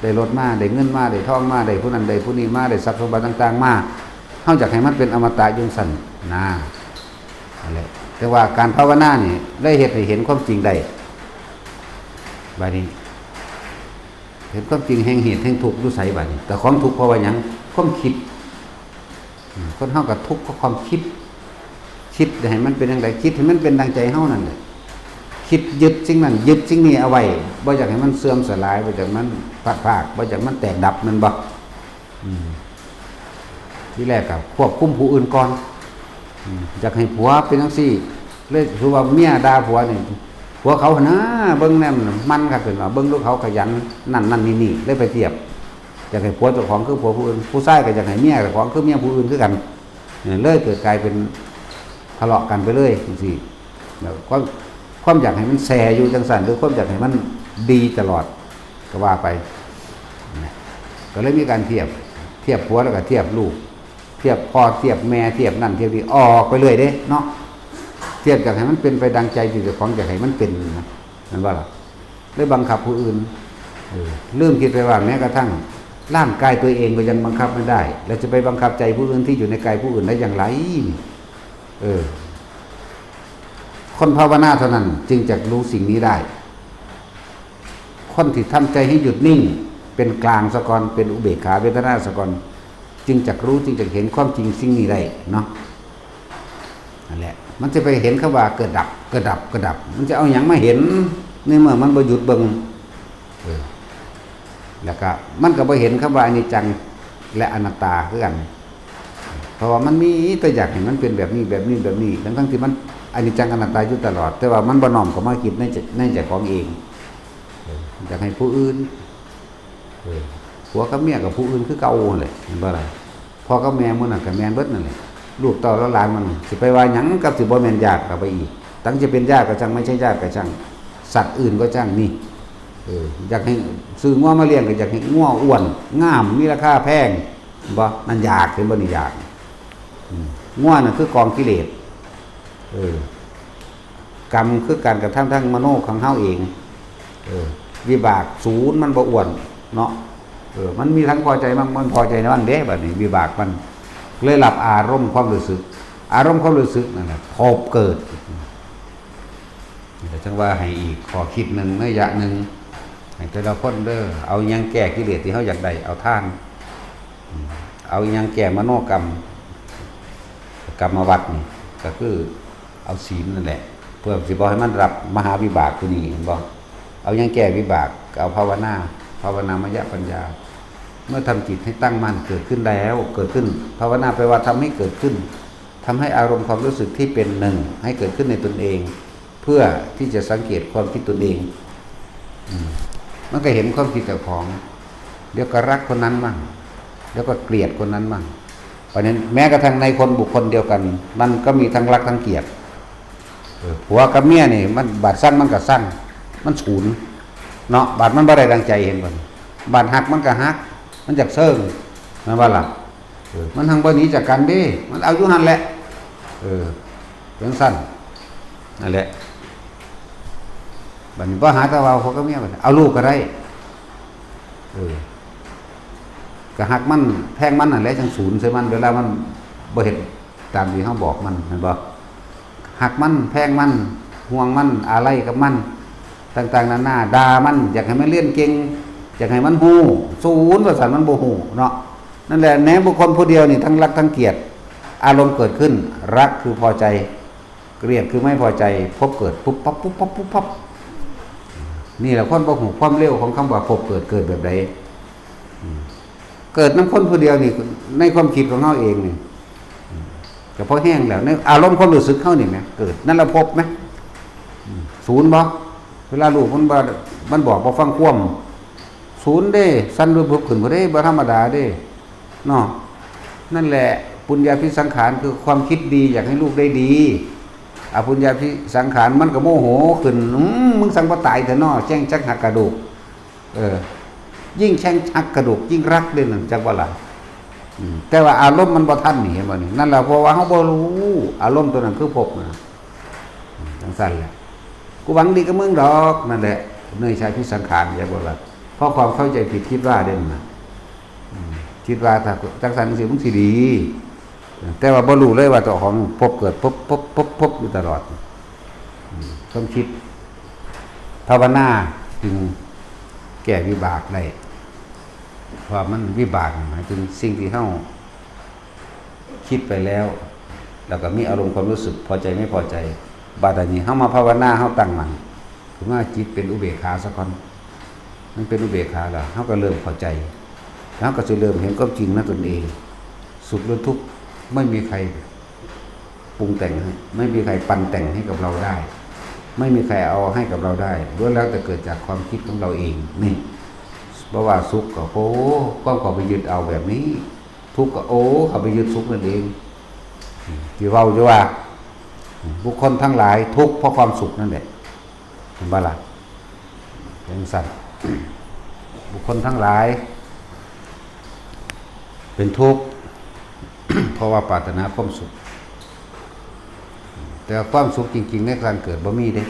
ได้รถมาได้เงินมาได้ทองมาได้ผู้นั้นได้ผู้นี้มาได้ทรัพย์สมบัติต่างๆมาเฮาอยากให้มันเป็นอมตะอยู่ซั่นนะนั่นแหละแต่ว่าการภาวนานี่ได้เฮ็ดให้เห็นความจริงได้บัดนี้เห็นความจริงแห่งเหตุแห่งทุกข์อยู่ไสบัดนี้แต่ของทุกข์เพราะว่าหยังความคิดคนเฮาก็ทุกข์เพราะความคิดให้มันเป็นจังได๋คิดให้มันเป็นดังใจเฮานั่นแหละคิดยึดสิ่งนั้นยึดสิ่งนี้เอาไว้บ่อยากให้มันเสื่อมสลายบ่อยากมันพัดพากบ่อยากมันแตกดับมันบ่ที่แรกก็ควบคุมผู้อื่นก่อนอยากให้ผัวเป็นจังซี่เลยคือว่าเมียด่าผัวนี่ผัวเขานะเบิ่งแนมมันก็ขึ้นว่าเบิ่งลูกเขาขยันนั่นนี่เลยไปเทียบอยากให้ผัวเจ้าของคือผัวผู้อื่นผู้ชายก็อยากให้เมียเจ้าของคือเมียผู้อื่นคือกันเลยเกิดกลายเป็นทะเลาะกันไปเลยจังซี่แล้วความอยากให้มันแซ่อยู่จังซั่นหรือความอยากให้มันดีตลอดก็ว่าไปก็เลยมีการเทียบผัวแล้วก็เทียบลูกเทียบพ่อเทียบแม่เทียบนั่นเทียบนี่ออกไปเลยเด้เนาะเทียบอยากให้มันเป็นไปดังใจที่เจ้าของอยากให้มันเป็นนะนั่นว่าล่ะเลยบังคับผู้อื่นลืมคิดไปว่าแม้กระทั่งร่างกายตัวเองก็ยังบังคับไม่ได้แล้วจะไปบังคับใจผู้อื่นที่อยู่ในกายผู้อื่นได้อย่างไรคนภาวนาเท่านั้นจึงจะรู้สิ่งนี้ได้คนที่ทำใจให้หยุดนิ่งเป็นกลางสะก่อนเป็นอุเบกขาเวทนาสะก่อนจึงจะรู้จึงจะเห็นความจริงสิ่งนี้ได้เนาะนั่นแหละมันจะไปเห็นคำว่าเกิดดับมันจะเอาอย่างมาเห็นในเมื่อมันบ่หยุดเบิ่งแล้วก็มันก็บ่เห็นคำว่าอนิจจังและอนัตตาคือกันเพราะว่ามันมีแต่อยากให้มันเป็นแบบนี้ทั้งที่มันอนิจจังอนัตตาอยู่ตลอดแต่ว่ามันบ่น้อมเข้ามาคิดในใจของเองอยากให้ผู้อื่นผัวกับเมียกับผู้อื่นคือเก่าเลยเห็นบ่ล่ะพ่อกับแม่มื้อนั้นก็แม่นเบิดนั่นแหละลูกเต้าแล้วหลานมันสิไปว่าหยังกับสิบ่แม่นญาติก็ไปอีกตั้งจะเป็นญาติก็จังไม่ใช่ญาติก็จังสัตว์อื่นก็จังนี่อยากให้ซื้องัวมาเลี้ยงก็อยากให้งัวอ้วนงามมีราคาแพงบ่นั่นอยากเป็นบ่นี่อยากงัวน่ะคือกองกิเลสกรรมคือการกระทำทั้งมโนของเฮาเองวิบากศูนย์มันบ่อ้วนเนาะมันมีทั้งพอใจมั่งมันพอใจในวันเด้แบบนี้วิบากมันเลยหลับอารมณ์ความรู้สึกนั่นแหละพบเกิดแต่จังว่าให้อีกขอคิดหนึ่งระยะหนึ่งให้แต่ละคนเด้อเอายังแก้กิเลสที่เขาอยากได้เอาท่านเอายังแก้มโนกรรมวัฏนี่ก็คือเอาศีลนั่นแหละเพื่อสิบอกให้มันรับมหาวิบากตัวนี้บอกเอายังแก้วิบากเอาภาวนามยปัญญาเมื่อทำจิตให้ตั้งมั่นเกิดขึ้นแล้วเกิดขึ้นภาวนาแปลว่าทำให้เกิดขึ้นทำให้อารมณ์ความรู้สึกที่เป็นหนึ่งให้เกิดขึ้นในตนเองเพื่อที่จะสังเกตความคิดตนเองมันก็เห็นความคิดเจ้าของเดี๋ยวก็รักคนนั้นบ้างแล้วก็เกลียดคนนั้นบ้างเพราะฉะนั้นแม้กระทั่งในคนบุคคลเดียวกันมันก็มีทั้งรักทั้งเกลียดผัวกับเมียนี่มันบาดสั้นมันก็สั้นมันฉูนเนาะบาดมันบ่ได้ดังใจเห็นบ่บาดหักมันก็หักมันจากเซิงนั่นว่าล่ะมันทางบ่หนีจากกันเด้มันเอาอยู่หั่นแหละเรื่องสั้นนั่นแหละบัดนี้บ่หาตะเว้าเขาก็เมียบัดเอาลูกก็ได้ก็หักมันแพงมันนั่นแหละจังศูนย์ใส่มันเวลามันบ่เฮ็ดตามที่เฮาบอกมันเห็นบ่หักมันแพงมันห่วงมันอะไรกับมันต่างๆนานาด่ามันอยากให้มันเรียนเก่ง อยากให้มันฮู้ศูนย์ประสานมันบ่ฮู้เนาะนั่นแหละแม้บุคคลผู้เดียวนี่ทั้งรักทั้งเกลียดอารมณ์เกิดขึ้นรักคือพอใจเกลียดคือไม่พอใจพบเกิดปุ๊บปั๊บปุ๊บปั๊บปุ๊บปั๊บนี่แหละคนบ่ฮู้ความเร็วของคำว่าพบเกิดแบบใดเกิดน้ำคนผู้เดียวนี่ในความคิดของเฮาเองนี่ก็พอแห้งแล้วในอารมณ์ความรู้สึกเฮานี่แหมเกิดนั่นละพบไหมศูนย์บ่เวลาลูกมันบอกบ่ฟังความศูนย์เด้สั้นรูปขึ้นบ่ได้บ่ธรรมดาเด้เนาะนั่นแหละปุญญาภิสังขารคือความคิดดีอยากให้ลูกได้ดีอปุญญาภิสังขารมันก็โมโหขึ้นมึงสังบ่ตายเถอะเนาะแจ้งจักหักกระดูกยิ่งแช่งหักกระดูกยิ่งรักเด้นั่นจักว่าล่ะแต่ว่าอารมณ์มันบ่ทันนี่เห็นบ่นี่นั่นแหละเพราะว่าเฮาบ่รู้อารมณ์ตัวนั้นคือภพนะจังซั่นแหละกูหวังดีกับมึงดอกนั่นแหละเนยชายภิสังขารอย่าบ่ล่ะเพราะความเข้าใจผิดคิดว่าเด่นนะคิดว่าถ้าจังสันสิมึงสิดีแต่ว่าบ่รู้เลยว่าเจ้าของพบเกิดพบอยู่ตลอดต้องคิดภาวนาจึงแก้วิบากได้เพราะมันวิบากหมายถึงสิ่งที่เฮาคิดไปแล้วแล้วก็มีอารมณ์ความรู้สึกพอใจไม่พอใจบัดนี้เฮามาภาวนาเฮาตั้งมั่นถึงว่าจิตเป็นอุเบกขาซะก่อนมันเป็นอุเบกขาแล้วเฮาก็เริ่มเข้าใจแล้วก็จะเริ่มเห็นความจริงในตนเองสุขหรือทุกข์ไม่มีใครปรุงแต่งให้ไม่มีใครปันแต่งให้กับเราได้ไม่มีใครเอาให้กับเราได้ล้วนแล้วแต่เกิดจากความคิดของเราเองนี่เพราะว่าสุขก็โอ้ก็เขาไปยึดเอาแบบนี้ทุกข์ก็โอ้เขาไปยึดสุขนั่นเองที่เราจะว่าบุคคลทั้งหลายทุกข์เพราะความสุขนั่นแหละเห็นบ่ล่ะอย่างสัตว์บุคคลทั้งหลายเป็นทุกข์ เพราะว่าปรารถนาความสุขแต่ความสุขจริงๆในการเกิดบ่มีเด้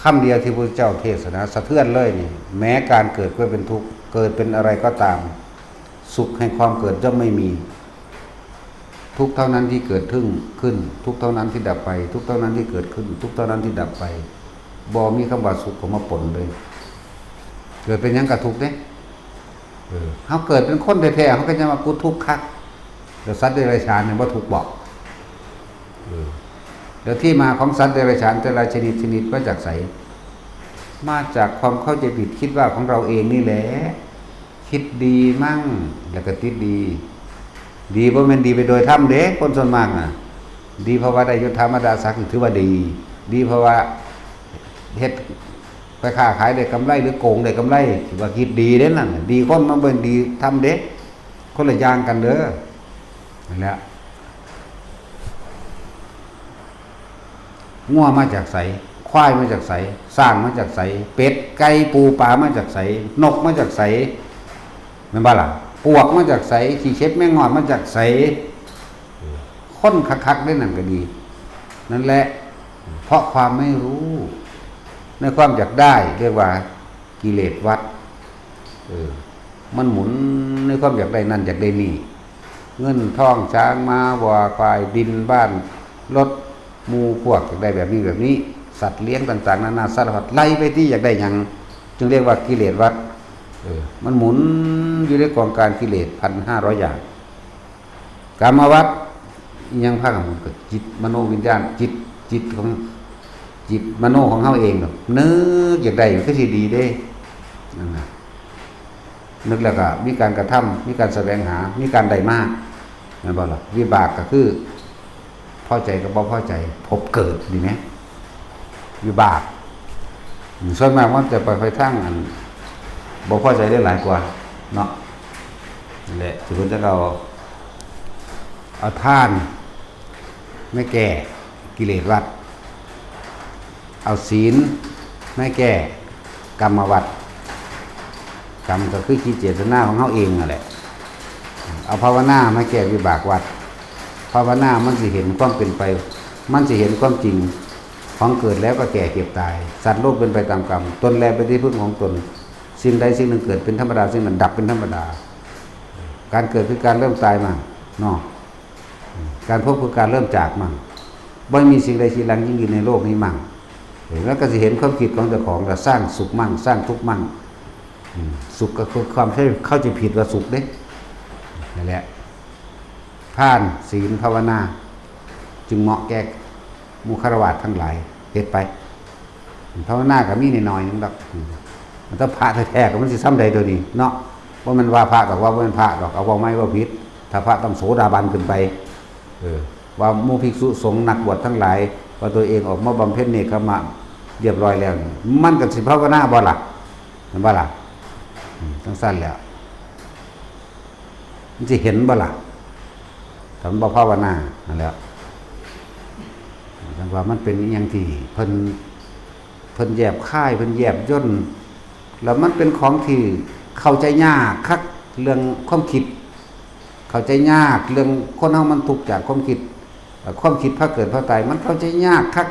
คำเดียวที่พระเจ้าเทศนาสะเทือนเลยนี่แม้การเกิดก็เป็นทุกข์เกิดเป็นอะไรก็ตามสุขแห่งความเกิดย่อมไม่มีทุกเท่านั้นที่เกิดขึ้นทุกเท่านั้นที่ดับไปทุกเท่านั้นที่เกิดขึ้นทุกเท่านั้นที่ดับไปบ่มีคำว่าสุขเข้ามาปนเลยเกิดเป็นหยังกะทุกข์เด้เขาเกิดเป็นคนแท้ๆเขาก็จะมากูทุกข์คักเดี๋ยวสัตว์เดรัจฉานเนี่ยว่าทุกข์บอกเดี๋ยวที่มาของสัตว์เดรัจฉานแต่ละชนิดมาจากไสมาจากความเข้าใจผิดคิดว่าของเราเองนี่แหละคิดดีมั่งแล้วก็ติดดีบ่แม่นดีไปโดยธรรมเด้คนส่วนมากน่ะดีเพราะว่าได้ยศธรรมดาศักดิ์ถือว่าดีเพราะว่าเฮ็ดไปค้าขายได้กำไรหรือโกงได้กำไรถือว่าคิดดีเด้นั่นดีคนมันเป็นดีทำเด้คนละอย่างกันเด้อนั่นแหละงัวมาจากไสควายมาจากไสสร้างมาจากไสเป็ดไก่ปูปลามาจากไสนกมาจากไสแม่นบ่ล่ะปวกมาจากไสขี้เช็ดแมงงอดมาจากไสคนคักๆได้นั่นก็ดีนั่นแหละเพราะความไม่รู้ในความอยากได้เรียกว่ากิเลสวัฏมันหมุนในความอยากได้นั่นอยากได้นี่เงินทองช้างม้าวัวควายดินบ้านรถหมู่พวกอยากได้แบบนี้สัตว์เลี้ยงต่างๆนานาสารพัดไล่ไปที่อยากได้อย่างจึงเรียกว่ากิเลสวัฏมันหมุนอยู่ในกองการกิเลส 1,500 อย่างกามวัฏยังภาคของมันเกิดจิตมโนวิญญาณจิตของจิตมโนของเฮาเองเนาะนึกอยากได้ก็สิดีเด้นั่นน่ะนึกแล้วก็มีการกระทำมีการแสวงหามีการได้มากแม่นบ่ล่ะวิบากก็คือพอใจกับบ่พอใจพบเกิดดีไหมวิบากส่วนมากมันจะไปทางอันบ่พอใจได้หลายกว่าเนาะนั่นแหละสมมุติถ้าเราเอาทานไม่แก้กิเลสวัฏเอาศีลไม่แก้กรรมวัฏกรรมก็คือขี้เจตนาของเขาเองนั่นแหละเอาภาวนาไม่แก้วิบากวัฏภาวนามันสิเห็นความเป็นไปมันสิเห็นความจริงของเกิดแล้วก็แก่เก็บตายสัตว์โลกเป็นไปตามกรรมตนแลเป็นที่พึ่งของตนสิ่งใดสิ่งหนึ่งเกิดเป็นธรรมดาสิ่งนั้นดับเป็นธรรมดาการเกิดคือการเริ่มตายมั่งเนาะการพบคือการเริ่มจากมั่งไม่มีสิ่งใดสิ่งหนึ่งยิ่งอยู่ในโลกนี้มั่งแล้วก็จะเห็นความคิดของเจ้าของจะสร้างสุขมั่งสร้างทุกข์มั่ง สุขก็คือความเข้าใจผิดว่าสุขเด้นั่นแหละทานศีลภาวนาจึงเหมาะแก่หมู่ฆราวาสทั้งหลายเฮ็ดไปภาวนาก็มีน้อยๆนึงดอกมันต้องพระแท้ๆก็มันสิซ้ำใดตัวนี้เนาะว่ามันว่าพระดอกว่ามันพระดอกเอาว่าไม่ว่าผิดถ้าพระต้องโสดาบันขึ้นไปว่าหมู่ภิกษุสงฆ์นักบวชทั้งหลายว่าตัวเองออกมาบำเพ็ญเนกขมะเรียบร้อยแล้วมันก็สิภาวนาบ่ล่ะเห็นบ่ล่ะทั้งสั้นแล้วมันสิเห็นบ่ล่ะถ้ามันบ่ภาวนานั่นแหละจังว่ามันเป็นอหยังที่เพิ่นแยบค่ายเพิ่นแยบย่นแล้วมันเป็นของที่เข้าใจยากคักเรื่องความคิดเข้าใจยากเรื่องคนเฮามันทุกข์จากความคิดพระเกิดพระตายมันเข้าใจยากคัก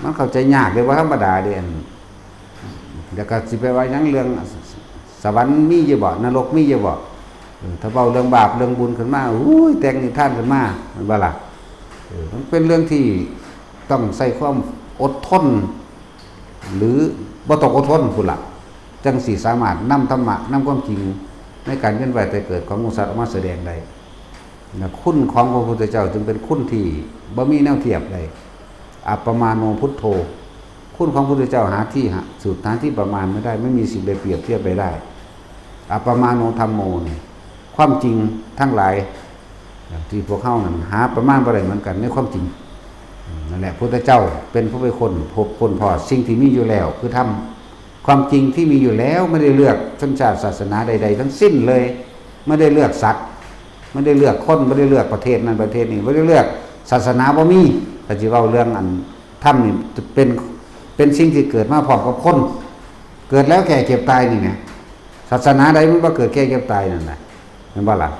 มันเข้าใจยากเลยว่าธรรมดาเด้อันแล้วก็สิไปว่าหยังเรื่องสวรรค์มีอยู่บ่นรกมีอยู่บ่ถ้าเว้าเรื่องบาปเรื่องบุญขึ้นมาอุ้ยแต่งนิทานขึ้นมามันบ่ล่ะมันเป็นเรื่องที่ต้องใส่ความอดทนหรือบ่ต้องอดทนพุ่นล่ะจังสิสามารถนำธรรมะนำความจริงในการเวียนว่ายตายเกิดของมนุษย์ออกมาแสดงได้คุณของพระพุทธเจ้าจึงเป็นคุณที่บ่มีแนวเทียบใดอัปปมาโนพุทโธคุณของพระพุทธเจ้าหาที่สุดหาที่ประมาณไม่ได้ไม่มีสิ่งใดเปรียบเทียบไปได้อัปปมาโนธัมโมนี่ความจริงทั้งหลายที่พวกเฮานั้นหาประมาณบ่ได้เหมือนกันในความจริงนั่นแหละพระพุทธเจ้าเป็นผู้เป็นคนพบคนพอสิ่งที่มีอยู่แล้วคือธรรมความจริงที่มีอยู่แล้วไม่ได้เลือกชนชาติศาสนาใดๆทั้งสิ้นเลยไม่ได้เลือกสัตว์ไม่ได้เลือกคนไม่ได้เลือกประเทศนั้นประเทศนี้ไม่ได้เลือกศาสนาบ่มีแต่ที่เว้าเรื่องอันธรรมนี่เป็นสิ่งที่เกิดมาพร้อมกับคนเกิดแล้วแก่เจ็บตายนี่นะศาสนาใดมันบ่เกิดแก่เจ็บตายนั่นน่ะเห็นบ่ล่ะ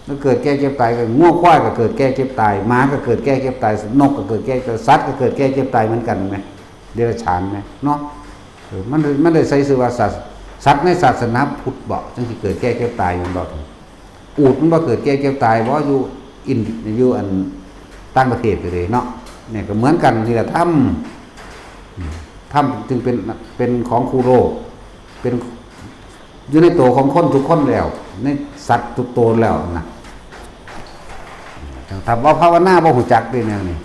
มันเกิดแก่เจ็บตายก็งัวควายก็เกิดแก่เจ็บตายหมาก็เกิดแก่เจ็บตายนกก็เกิดแก่สัตว์ก็เกิดแก่เจ็บตายเหมือนกันมั้ยเดรัจฉานมั้ยเนาะมันได้ใส่ชื่อว่าสัตว์ในศาสนาพุทธบ่จังสิเกิดแก่เจ็บตายมันบ่อูฐมันบ่เกิดแก่เจ็บตายบ่อยู่อันต่างประเทศก็เลยเนาะเนี่ยก็เหมือนกันนี่แหละธรรมจึงเป็นของครูโลกเป็นอยู่ในตัวของคนทุกคนแล้วในสัตว์ทุกตัวแล้วนะถ้าว่าภาวนาบ่ฮู้จักด้วยแนวนี้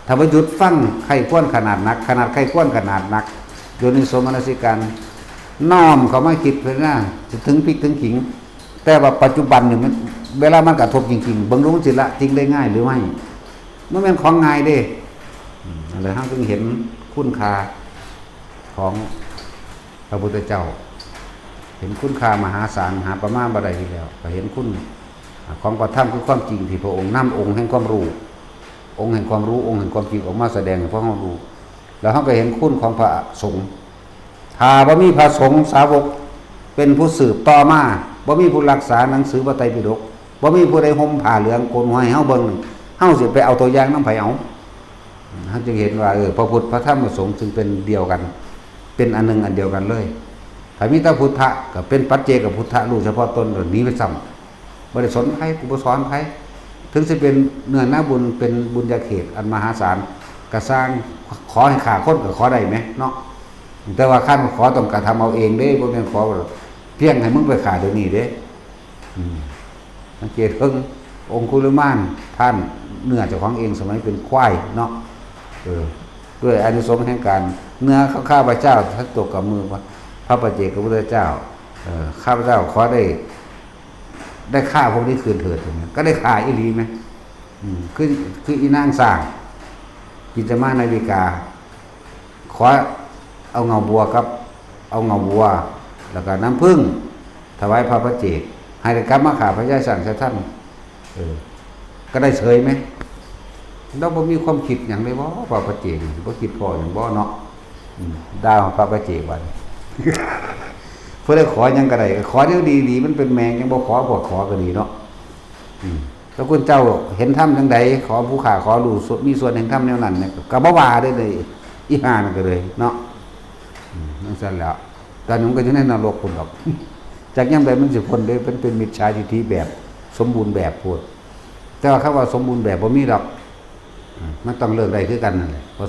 ถ้าบ่หยุดฟังไข้ควรขนาดนักไข้ควรขนาดนักโยนิโสมนสิการน้อมเข้ามาคิดเพิ่นน่ะจะถึงพริกถึงขิงแต่ว่าปัจจุบันนี่มันเวลามันกระทบจริงๆเบิ่งรู้สิละจริงได้ง่ายหรือไม่มันเป็นของง่ายเด้อะไรเฮาจึงเห็นคุณค่าของพระพุทธเจ้าเห็นคุณค่ามหาศาลหาประมาณบ่ได้ทีแล้วก็เห็นคุณของพระธรรมคือความจริงที่พระองค์นำองค์แห่งความรู้องค์แห่งความรู้องค์แห่งความจริงออกมาแสดงให้พวกเรารู้แล้วเฮาก็เห็นคุณของพระสงฆ์ถ้าบ่มีพระสงฆ์สาวกเป็นผู้สืบต่อมาบ่มีผู้รักษาหนังสือพระไตรปิฎกบ่มีผู้ใดห่มผ้าเหลืองโกนหัวให้เฮาเบิ่งเฮาสิไปเอาตัวอย่างนำไผเอาเฮาจึงเห็นว่าพระพุทธพระธรรมพระสงฆ์จึงเป็นเดียวกันเป็นอันหนึงอันเดียวกันเลยถ้ามีแต่พุทธะก็เป็นปัจเจกพุทธะรู้เฉพาะตนหนีไปซ้ำบ่ได้สนใครกูบ่สอนใครถึงสิเป็นเนื้อนาบุญเป็นบุญญาเขตอันมหาศาลก็สร้างขอให้ฆ่าคนก็ขอได้มั้ยเนาะแต่ว่าคันขอต้องกระทำเอาเองเด้บ่แม่นขอเพียงให้มึงไปฆ่าเดี๋ยวนี้เด้สังเกตเพิ่งองคุลิมานท่านเนื้อเจ้าของเองสมัยเป็นควายเนาะด้วยอานิสงส์แห่งการเนื้อข้าพเจ้าท่านตกกับมือพระปัจเจกพุทธเจ้าข้าพเจ้าขอได้ฆ่าพวกนี้คืนเถิดก็ได้ฆ่าอีหลีมั้ยคืออีนางสร้างกิจมานาฬิกาขอเอาเงาบัวกับเอาเงาบัวแล้วก็น้ำผึ้งถวายพระปัจเจกให้ได้กลับมาฆ่าพระยาสั่งท่านก็ได้เฉยมั้ยเราบ่มีความคิดหยังเลยบ่พระปัจเจกบ่คิดพอหยังบ่เนาะดาวพระปัจเจกบัดเพื่อได้ขอยังก็ได้ขอเดี๋ยวดีมันเป็นแมงยังบ่ขอบ่ขอก็ดีเนาะแล้วคุณเจ้าเห็นธรรมจังใดขอผู้ข้าขอรู้มีส่วนแห่งธรรมแนวนั้นเนี่ยก็บ่ว่าได้เลยอีห่านั่นก็เลยเนาะนั่นซั่นแล้วตอนนั้นก็อยู่ในนรกพุ่นดอกจากยามใดมันสิพ้นได้เป็นมิจฉาทิฏฐิแบบสมบูรณ์แบบพูดแต่ว่าคำว่าสมบูรณ์แบบบ่มีดอกมันต้องเลิกได้คือกันนั่นแหละเพราะ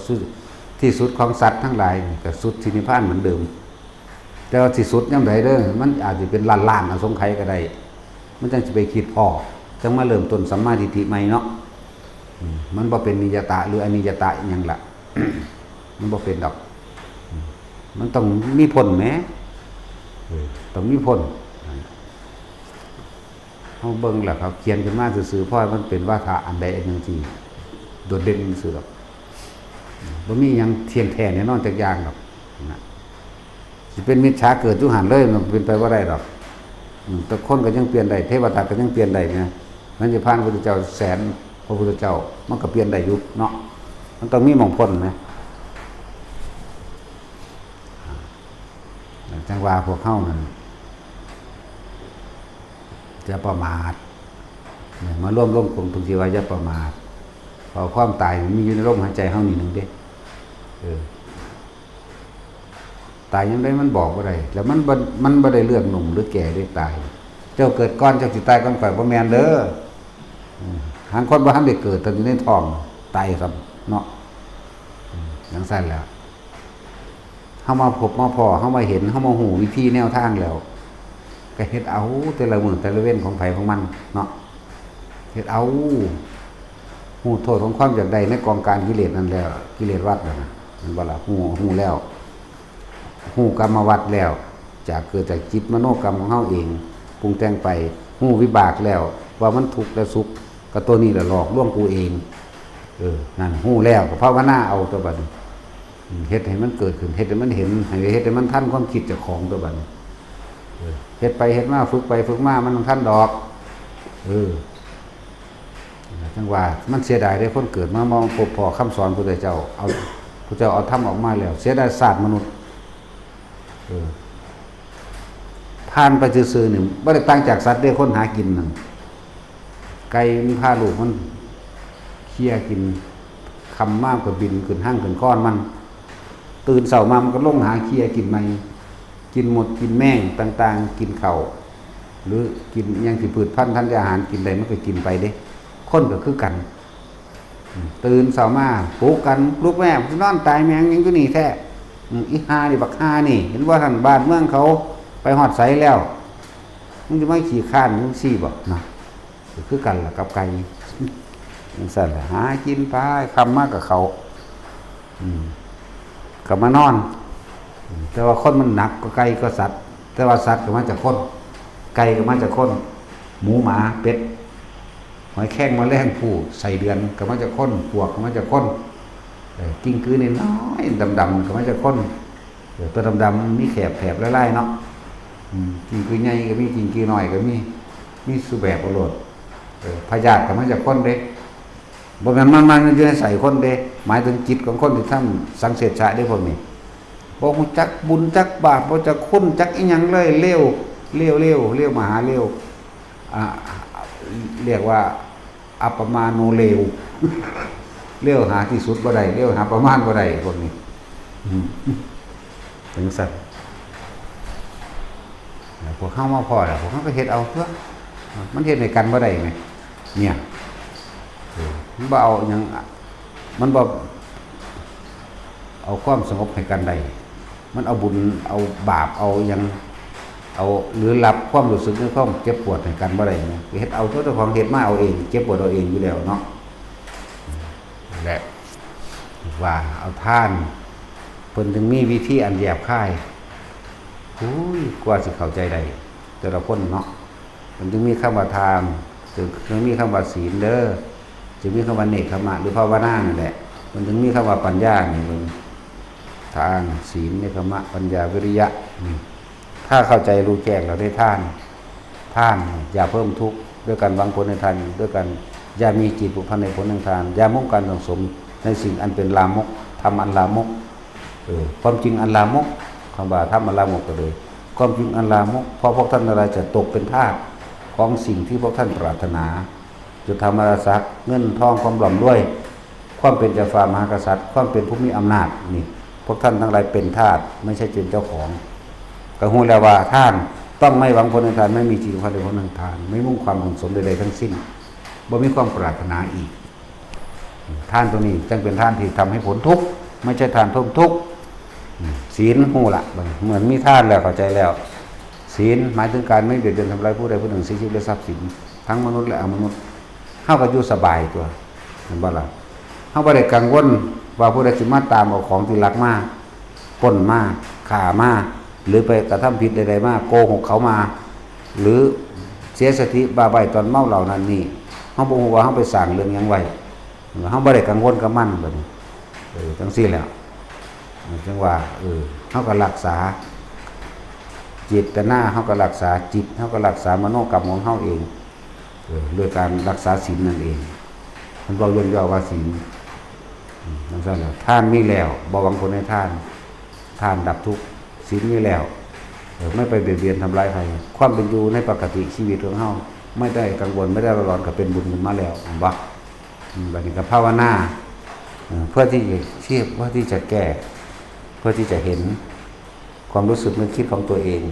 ที่สุดของสัตว์ทั้งหลายก็สุดที่นิพพานเหมือนเดิม แต่ว่าที่สุดย่ำใดเด้อมันอาจจะเป็นล้านๆอสงไขยก็ได้มันจังสิไปคิดพอจังมาเริ่มต้นสัมมาทิฏฐิใหม่เนาะมันบ่เป็นนิยตะหรืออนิยตะอหยังล่ะ มันบ่เป็นดอกมันต้องมีผลแหมต้องมีผลเฮาเบิ่งแหละครับเขียนขึ้นมาซื่อๆเพราะมันเป็นวาทะอันใดอันหนึ่งที่โดดเด่นซื่อดอกบ่มีหยังเที่ยงแท้แน่นอนจักอย่างดอกนะสิเป็นมิจฉาเกิดอยู่หันเลยมันเป็นไปบ่ได้ดอกแต่คนก็ยังเปลี่ยนได้เทวดาก็ยังเปลี่ยนได้นะมันจะผ่านพระพุทธเจ้าแสนพระพุทธเจ้ามันก็เปลี่ยนได้อยู่เนาะมันต้องมีหม่องพ้นนะจังว่าพวกเฮานั่นจะประมาทมาร่วมร่วมกลุ่มทุกทีว่าจะประมาทเพราะความตายมันมีอยู่ในลมหายใจเฮานี่นึงเด้ตายยังได้มันบอกบ่ได้แล้วมันบ่ได้เลือกหนุ่มหรือแก่ได้ตายเจ้าเกิดก่อนเจ้าสิตายก่อนข่อยบ่แม่นเด้อหางคนบ่ทันได้เกิดตอนอยู่ในท้องตายครับเนาะจังซั่นแล้วเฮามาพบมาพ้อเฮามาเห็นเฮามาหูวิธีแนวทางแล้วก็เฮ็ดเอาแต่ละมื้อแต่ละเว้นของไผของมันเนาะเฮ็ดเอาหูโทษของความอยากได้ในกองการกิเลสนั่นแล้วกิเลสวัฏนั่นน่ะมันบ่ล่ะหูแล้วหูกรรมวัฏแล้วจากเกิดจากจิตมโนกรรมของเฮาเองปรุงแต่งไปหูวิบากแล้วว่ามันทุกข์และสุขก็ตัวนี้แหละหลอกลวงกูเองนั่นหูแล้วก็ภาวนาเอาตัวบัดนี้เฮ็ดให้มันเกิดขึ้นเฮ็ดให้มันเห็นเฮ็ดให้มันทันความคิดเจ้าของตัวบัดนี้เฮ็ดไปเฮ็ดมาฝึกไปฝึกมามันทันดอกจังว่ามันเสียดายได้คนเกิดมามองพบพอคำสอนพระพุทธเจ้าเอาพระเจ้าเอาธรรมออกมาแล้วเสียดายศาสตร์มนุษย์ผ่านไปซื่อๆนี่บ่ได้ต่างจากสัตว์เด้คนหากินนั่นไก่มีพาลูกมันเคี่ยกินคำมากก็บินขึ้นห้างขึ้นก้อนมันตื่นเช้ามามันก็ลงหาเคี่ยกินใหม่กินหมดกินแม่งต่างๆกินข้าวหรือกินยังสิพืชพันธุ์ธัญญาหารกินใดมันก็กินไปเด้คนก็คือกันตื่นเช้ามาปลุกกันลูกแม่นอนตายแมงยังอยู่นี่แท้อีหานี่บักหานี่เห็นว่าท่านบ้านเมืองเขาไปฮอดไสแล้วมันจะไม่ขี้ข้านจังซี่บ่นะคือกันล่ะกับไก่จังซั่นล่ะหากินไปคำมากกับเขาก็มานอนแต่ว่าคนมันหนักก็ไก่ก็สัตว์แต่ว่าสัตว์ก็มาจากคนไก่ก็มาจากคนหมูหมาเป็ดหอยแข้งแมลงผู้ใส่เดือนก็มาจากคนปวกก็มาจากคนกิ้งกือน้อยดำๆก็มาจากคนตัวดำๆมีแถบไล่ๆเนาะกิ้งกือใหญ่ก็มีกิ้งกือน้อยก็มีสุแบบอรรถพยาธิก็มาจากคนเด้บ่แม่นมันอยู่ในใส่คนเด้หมายถึงจิตของคนที่ทำสังเสริฐะได้พวกนี้บ่ฮู้จักบุญจักบาปบ่จักคุณจักอีหยังเลยเลวมหาเลวเรียกว่าอัปปมาโนเลวเลวหาที่สุดบ่ได้เลวหาประมาณบ่ได้พวกนี้ถึงสัตว์พวกเฮามาพอแล้วพวกเฮาก็เฮ็ดเอาเถอะมันเฮ็ดให้กันบ่ได้ไงเนี่ยมันบ่เอาหยังมันบ่เอาความสงบให้กันได้มันเอาบุญเอาบาปเอายังเอาหรือรับความรู้สึกในความเจ็บปวดให้กันบ่ได้ไงเฮ็ดเอาเจ้าของเฮ็ดมาเอาเองเจ็บปวดเอาเองอยู่แล้วเนาะและว่าเอาท่านเพิ่นถึงมีวิธีอันแยบคายกว่าสิเข้าใจได้แต่ละคนเนาะมันจึงมีคำว่าทานจึงมีคำว่าศีลเด้อจึงมีคำว่าเนกขมะหรือภาวนานั่นแหละมันถึงมีคำว่าปัญญานี่มึงทานศีลเนกขมะปัญญาวิริยะถ้าเข้าใจรู้แจ้งเราได้ท่านอย่าเพิ่มทุกข์ด้วยการวางผลในทานด้วยกันอย่ามีจิตผูกพันในผลในทานอย่ามุ่งการสังสมในสิ่งอันเป็นลามกทำอันลามกความจริงอันลามกคำว่าทำอันลามกก็เลยความจริงอันลามกเพราะพวกท่านอะไรจะตกเป็นทาสของสิ่งที่พวกท่านปรารถนาจะทำอาศักดิ์เงินทองความร่ำรวยความเป็นเจ้าฟ้ามหากษัตริย์ความเป็นผู้มีอำนาจนี่พวกท่านทั้งหลายเป็นทาสไม่ใช่เป็นเจ้าของก็ฮู้แล้วว่าท่านต้องไม่หวังผลในทานไม่มีจิตความในผลในทานไม่มุ่งความสมใดๆทั้งสิ้นบ่มีความปรารถนาอีกท่านตัวนี้จึงเป็นท่านที่ทำให้ผลทุกข์ไม่ใช่ทานเพิ่มทุกข์ ศีลหูละเหมือนมีทานแล้วเข้าใจแล้วศีลหมายถึงการไม่เบียดเบียนทำร้ายผู้ใดผู้หนึ่งเสียชีวิตและทรัพย์สินทั้งมนุษย์และอมนุษย์เฮาก็อยู่สบายตัวเห็นบ่ล่ะเฮาบ่ได้กังวลว่าผู้ใดสิมาตามเอาของที่ลักมาปล้นมาฆ่ามาหรือไปกระทำผิดใดๆมาโกหกเขามาหรือเสียสติบ้าใบตอนเมาเหล่านั้นนี่เฮาบ่ฮู้ว่าเฮาไปสร้างเรื่องหยังไว้เฮาบ่ได้กังวลกับมันบัดนี้จังซี่แหล้วจังว่าเฮาก็รักษาจิตแต่หน้าเฮาก็รักษาจิตเฮาก็รักษามโนกรรมของเฮาเองด้วยการรักษาศีลนั่นเองมันเว้าย่อๆว่าศีลนั่นซั่นแหละทานมีแล้วบ่หวังผลในทานดับทุกข์ศีลมีแล้วไม่ไปเบียดเบียนทำร้ายใครความเป็นอยู่ในปกติชีวิตของเฮาไม่ได้กังวลไม่ได้ร้อนก็เป็นบุญขึ้นมาแล้วบ่บัดนี้ก็ภาวนาเพื่อที่จะเทียบว่าที่จะแก้เพื่อที่จะเห็นความรู้สึกนึกคิดของตัวเอง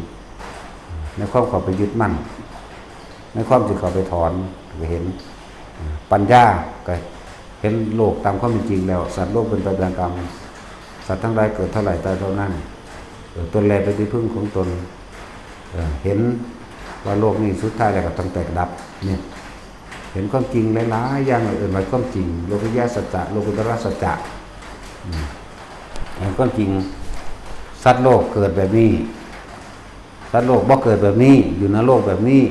ในความเข้าไปยึดมั่นในความที่เข้าไปถอนก็เห็นปัญญาก็เห็นโลกตามความเป็นจริงแล้วสัตว์โลกเป็นไปตามกรรมสัตว์ทั้งหลายเกิดเท่าไหร่ตายเท่านั้นตนแลเป็นที่พึ่งของตนเห็นว่าโลกนี้สุดท้ายแล้วก็ต้องแตกดับเนี่ยเห็นความจริงหลายๆอย่างอื่นไว้ความจริงโลกุตตรสัจจะโลกุตตรสัจจะเห็นความจริงสัตว์โลกเกิดแบบนี้สัตว์โลกบ่เกิดแบบนี้อยู่ในโลกแบบนี้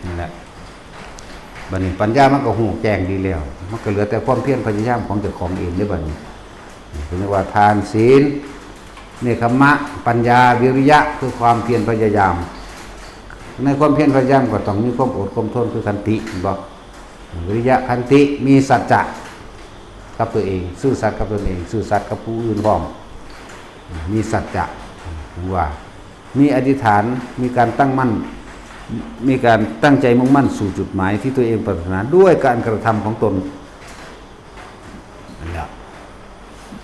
นั่นแหละบัดนี้ปัญญามันก็หูแจ้งดีแล้วมันก็เหลือแต่ความเพียรพยายามของเจ้าของเองได้บัดนี้เรียกว่าทานศีลเนคขมะปัญญาวิริยะคือความเพียรพยายามในความเพียรพยายามก็ต้องมีความอดความทนคือขันติบอกวิริยะขันติมีสัจจะกับตัวเองซื่อสัตย์กับตัวเองซื่อสัตย์กับผู้อื่นบ้องมีสัจจะว่ามีอธิษฐานมีการตั้งมั่นมีการตั้งใจมุ่งมั่นสู่จุดหมายที่ตัวเองปรารถนาด้วยการกระทำของตนนั่นแหละ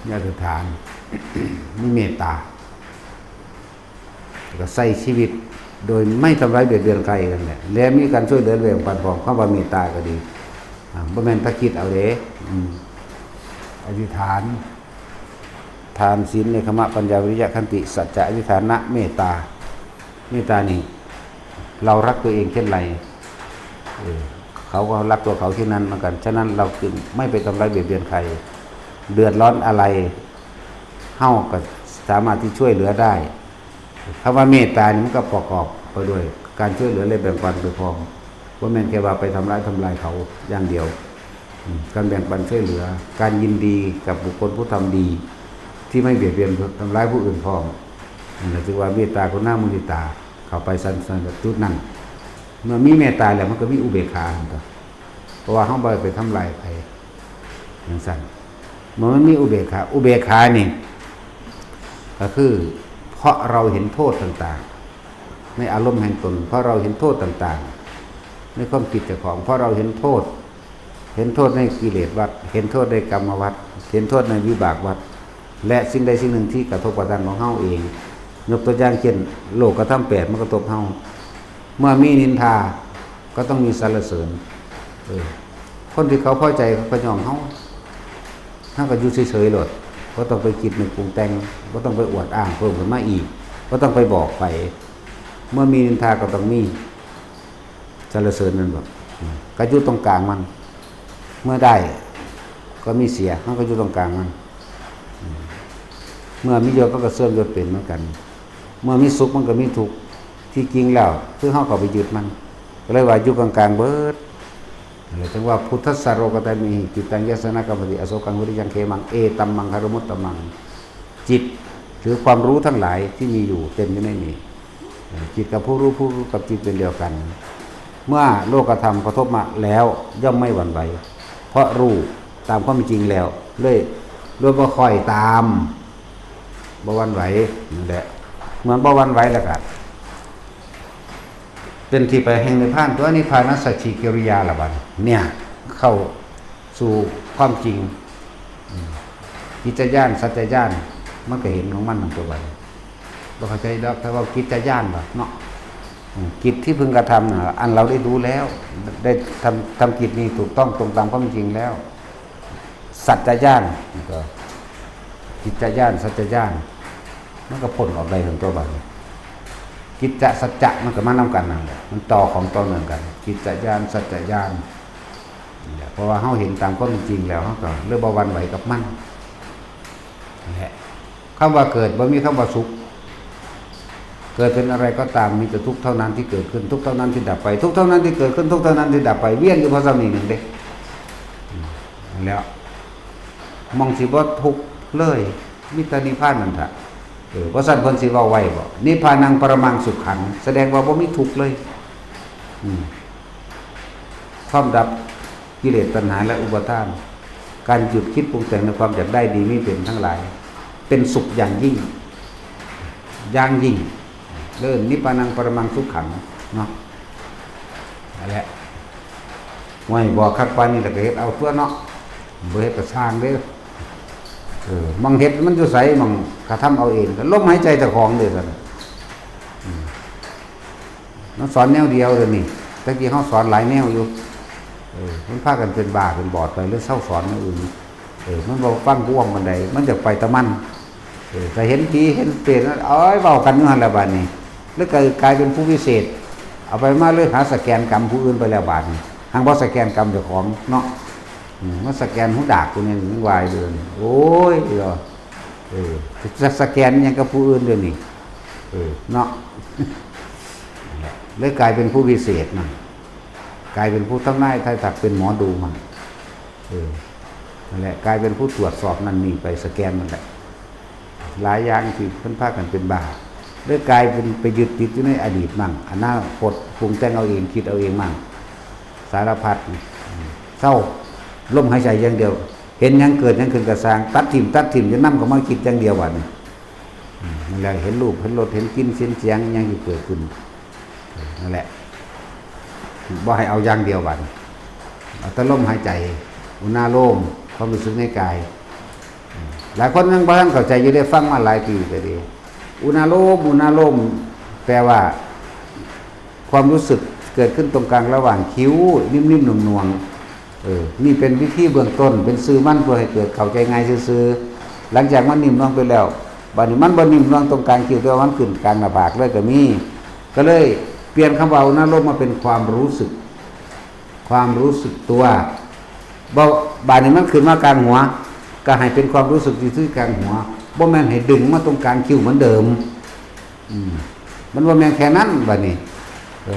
นี่อธิษฐานมีเมตตาก็ใส่ชีวิตโดยไม่ทำร้ายเบียดเบียนใครกันแหละและมีการช่วยเหลือแบ่งปันความความว่าเมตตาก็ดีบ่แม่นตะคิดเอาเด้อธิษฐานทานศีลเนคขมะปัญญาวิริยะขันติสัจจะอธิษฐานะเมตตาเมตตานี่เรารักตัวเองเช่นไรเขาก็รักตัวเขาเช่นนั้นเหมือนกันฉะนั้นเราจึงไม่ไปทำร้ายเบียดเบียนใครเดือดร้อนอะไรเฮาก็สามารถที่ช่วยเหลือได้คำว่าเมตตานี่มันก็ประกอบไปด้วยการช่วยเหลือและแบ่งปันโดยพร้อมว่าแม่นแค่ว่าไปทำลายเขาอย่างเดียวการแบ่งปันช่วยเหลือการยินดีกับบุคคลผู้ทำดีที่ไม่เบียดเบียนทำร้ายผู้อื่นพร้อมนั่นถือว่าเมตตาคุณหน้ามุทิตาเข้าไปสันจุดนั้นเมื่อมีเมตตาแล้วมันก็มีอุเบกขาเพราะว่าเฮาบ่ไปทำลายใครอย่างนั้นเมื่อมันมีอุเบกขานี่ก็คือเพราะเราเห็นโทษต่างๆในอารมณ์แห่งตนเพราะเราเห็นโทษต่างๆในความคิดเจ้าของเพราะเราเห็นโทษในกิเลสวัฏเห็นโทษในกรรมวัฏเห็นโทษในวิบากวัฏและสิ่งใดสิ่งหนึ่งที่กระทบกระทั่งของเฮาเองยกตัวอย่างเช่นโลกกระทำ8มันกระทบเฮาเมื่อมีนินทาก็ต้องมีสรรเสริญคนที่เขาพอใจเขาก็ยอมเฮาก็อยู่เฉยๆโลดก็ต้องไปคิดนึกปรุงแต่งก็ต้องไปอวดอ้างเพิ่มขึ้นมาอีกก็ต้องไปบอกไปเมื่อมีนินทาก็ต้องมีสรรเสริญนั่นแบบก็อยู่ตรงกลางมันเมื่อได้ก็มีเสียมันก็อยู่ตรงกลางมันเมื่อมียศก็เสื่อมยศเป็นเหมือนกันเมื่อมีสุขมันก็มีทุกข์ที่จริงแล้วคือเฮาเข้าไปยึดมันก็เลยว่าอยู่กลางๆเบิดเลยถึงว่าพุทธสโรกตามิจิตตังยสนะกัมปติอโศกังวิริยังเขมังเอตัมมังคารมุตตมังจิตคือความรู้ทั้งหลายที่มีอยู่เต็มอยู่ในนี้จิตกับผู้รู้กับจิตเป็นเดียวกันเมื่อโลกธรรมกระทบมาแล้วย่อมไม่หวั่นไหวเพราะรู้ตามความจริงแล้วเลยบ่ค่อยตามบ่หวั่นไหวนั่นแหละเหมือนบ่หวั่นไหวแล้วก็เป็นที่ไปแห่งนิพพานตัวนิพพานัสสชิกิริยาละบัดเนี่ยเข้าสู่ความจริงกิจญาณสัจจญาณมันก็เห็นของมันตัวบัดบ่เข้าใจดอกถ้าว่ากิจญาณบ่เนาะกิจที่พึงกระทำน่ะอันเราได้รู้แล้วได้ทำกิจนี้ถูกต้องตรงตามความจริงแล้วสัจจญาณก็ กิจจญาณสัจจญาณมันก็พ้นออกได้ถึงตัวบัดกิจจะสัจจะมันก็มานำกันนั่นแหละมันต่อของต่อเนื่องกันกิจจญาณสัจจญาณเพราะว่าเฮาเห็นตามความจริงแล้วเฮาก็เรื่องบ่หวั่นไหวกับมันนั่นแหละคำว่าเกิดบ่มีคำว่าสุขเกิดเป็นอะไรก็ตามมีแต่ทุกข์เท่านั้นที่เกิดขึ้นทุกข์เท่านั้นที่ดับไปทุกข์เท่านั้นที่เกิดขึ้นทุกข์เท่านั้นที่ดับไปเวียนอยู่เพราะซ้ำนี่นึงเด้แล้วมองสิบ่ทุกข์เลยมีแต่นิพพานนั่นแหละเพราะสั่นเพิ่นสิเว้าไว้บ่นิพพานังปรมังสุขขังแสดงว่าบ่มีทุกข์เลยความดับกิเลสตัณหาและอุปาทานการหยุดคิดปรุงแต่งในความอยากได้ดีมีเป็นทั้งหลายเป็นสุขอย่างยิ่งอย่างยิ่งเลิ่นนิพพานังปรมังสุขขังเนาะนั่นแหละไว้บอกคักปานนี้แล้วก็เฮ็ดเอาตัวเนาะบ่เฮ็ดก็สร้างเด้อมังเฮ็ดมันอยู่ไสมังกระทำเอาเองก็ลมหายใจเจ้าของเด้อซั่นมันสอนแนวเดียวเด้อนี่ตะกี้เฮาสอนหลายแนวอยู่มันพากันเป็นบ้าเป็นบอดไปหรือเศร้าสอนอย่างอื่นมันบ่ฟังพ่วงบันไดมันจะไปตะมันแต่เห็นผีเห็นเปรตเอ้ยเว้ากันอยู่หั่นละบาดนี้แล้วก็กลายเป็นผู้วิเศษเอาไปมาเลยหาสแกนกรรมผู้อื่นไปแล้วบาดนี้ทางบ่สแกนกรรมเจ้าของเนาะมันสแกนหูดากกูนี่มันวายเดินโอ้ยจะสแกนยังกับผู้อื่นเด้อนี่เนาะเลยกลายเป็นผู้วิเศษมันกลายเป็นผู้ทำนายทายทักเป็นหมอดูมันนั่นแหละกลายเป็นผู้ตรวจสอบนั่นนี่ไปสแกนมันแหละหลายอย่างที่เพิ่นพากันเป็นบ้าเลยกลายเป็นไปยึดติดอยู่ในอดีตมั่งอนาคตปรุงแต่งเอาเองคิดเอาเองมั่งสารพัดเศร้าลมหายใจอย่างเดียวเห็นยังเกิดยังขึ้นกระสร้างตัดถิ่มจะนั่งก็มาคิดอย่างเดียววันนั่นแหละเห็นรูปเห็นรสเห็นกลิ่นเสียงยังอยู่เกิดขึ้นนั่นแหละบ่ให้เอาอย่างเดียวบัดเอาแต่ลมหายใจอุณาโลมความรู้สึกในกายหลายคนยังบ่ทันเข้าใจอยู่ได้ฟังมาหลายปีไปดีอุณาโลมแปลว่าความรู้สึกเกิดขึ้นตรงกลางระหว่างคิ้วนิ่มๆหน่วงๆนี่เป็นวิธีเบื้องต้นเป็นซื่อมั่นเพื่อให้เกิดเข้าใจง่ายซื่อๆหลังจากมันนิ่มลงไปแล้วบัดนี้มันบ่นิ่มลงตรงกลางคิ้วแต่ว่ามันขึ้นกลางหน้าผากเลยก็มีก็เลยเปลี่ยนคำว่าอุณาโลมมาเป็นความรู้สึกตัวบาดนี้มันขึ้นมากลางหัวก็ให้เป็นความรู้สึกที่กลางหัวบ่แม่นให้ดึงมาตรงกลางคิ้วเหมือนเดิมมันบ่แม่นแค่นั้นบาดนี้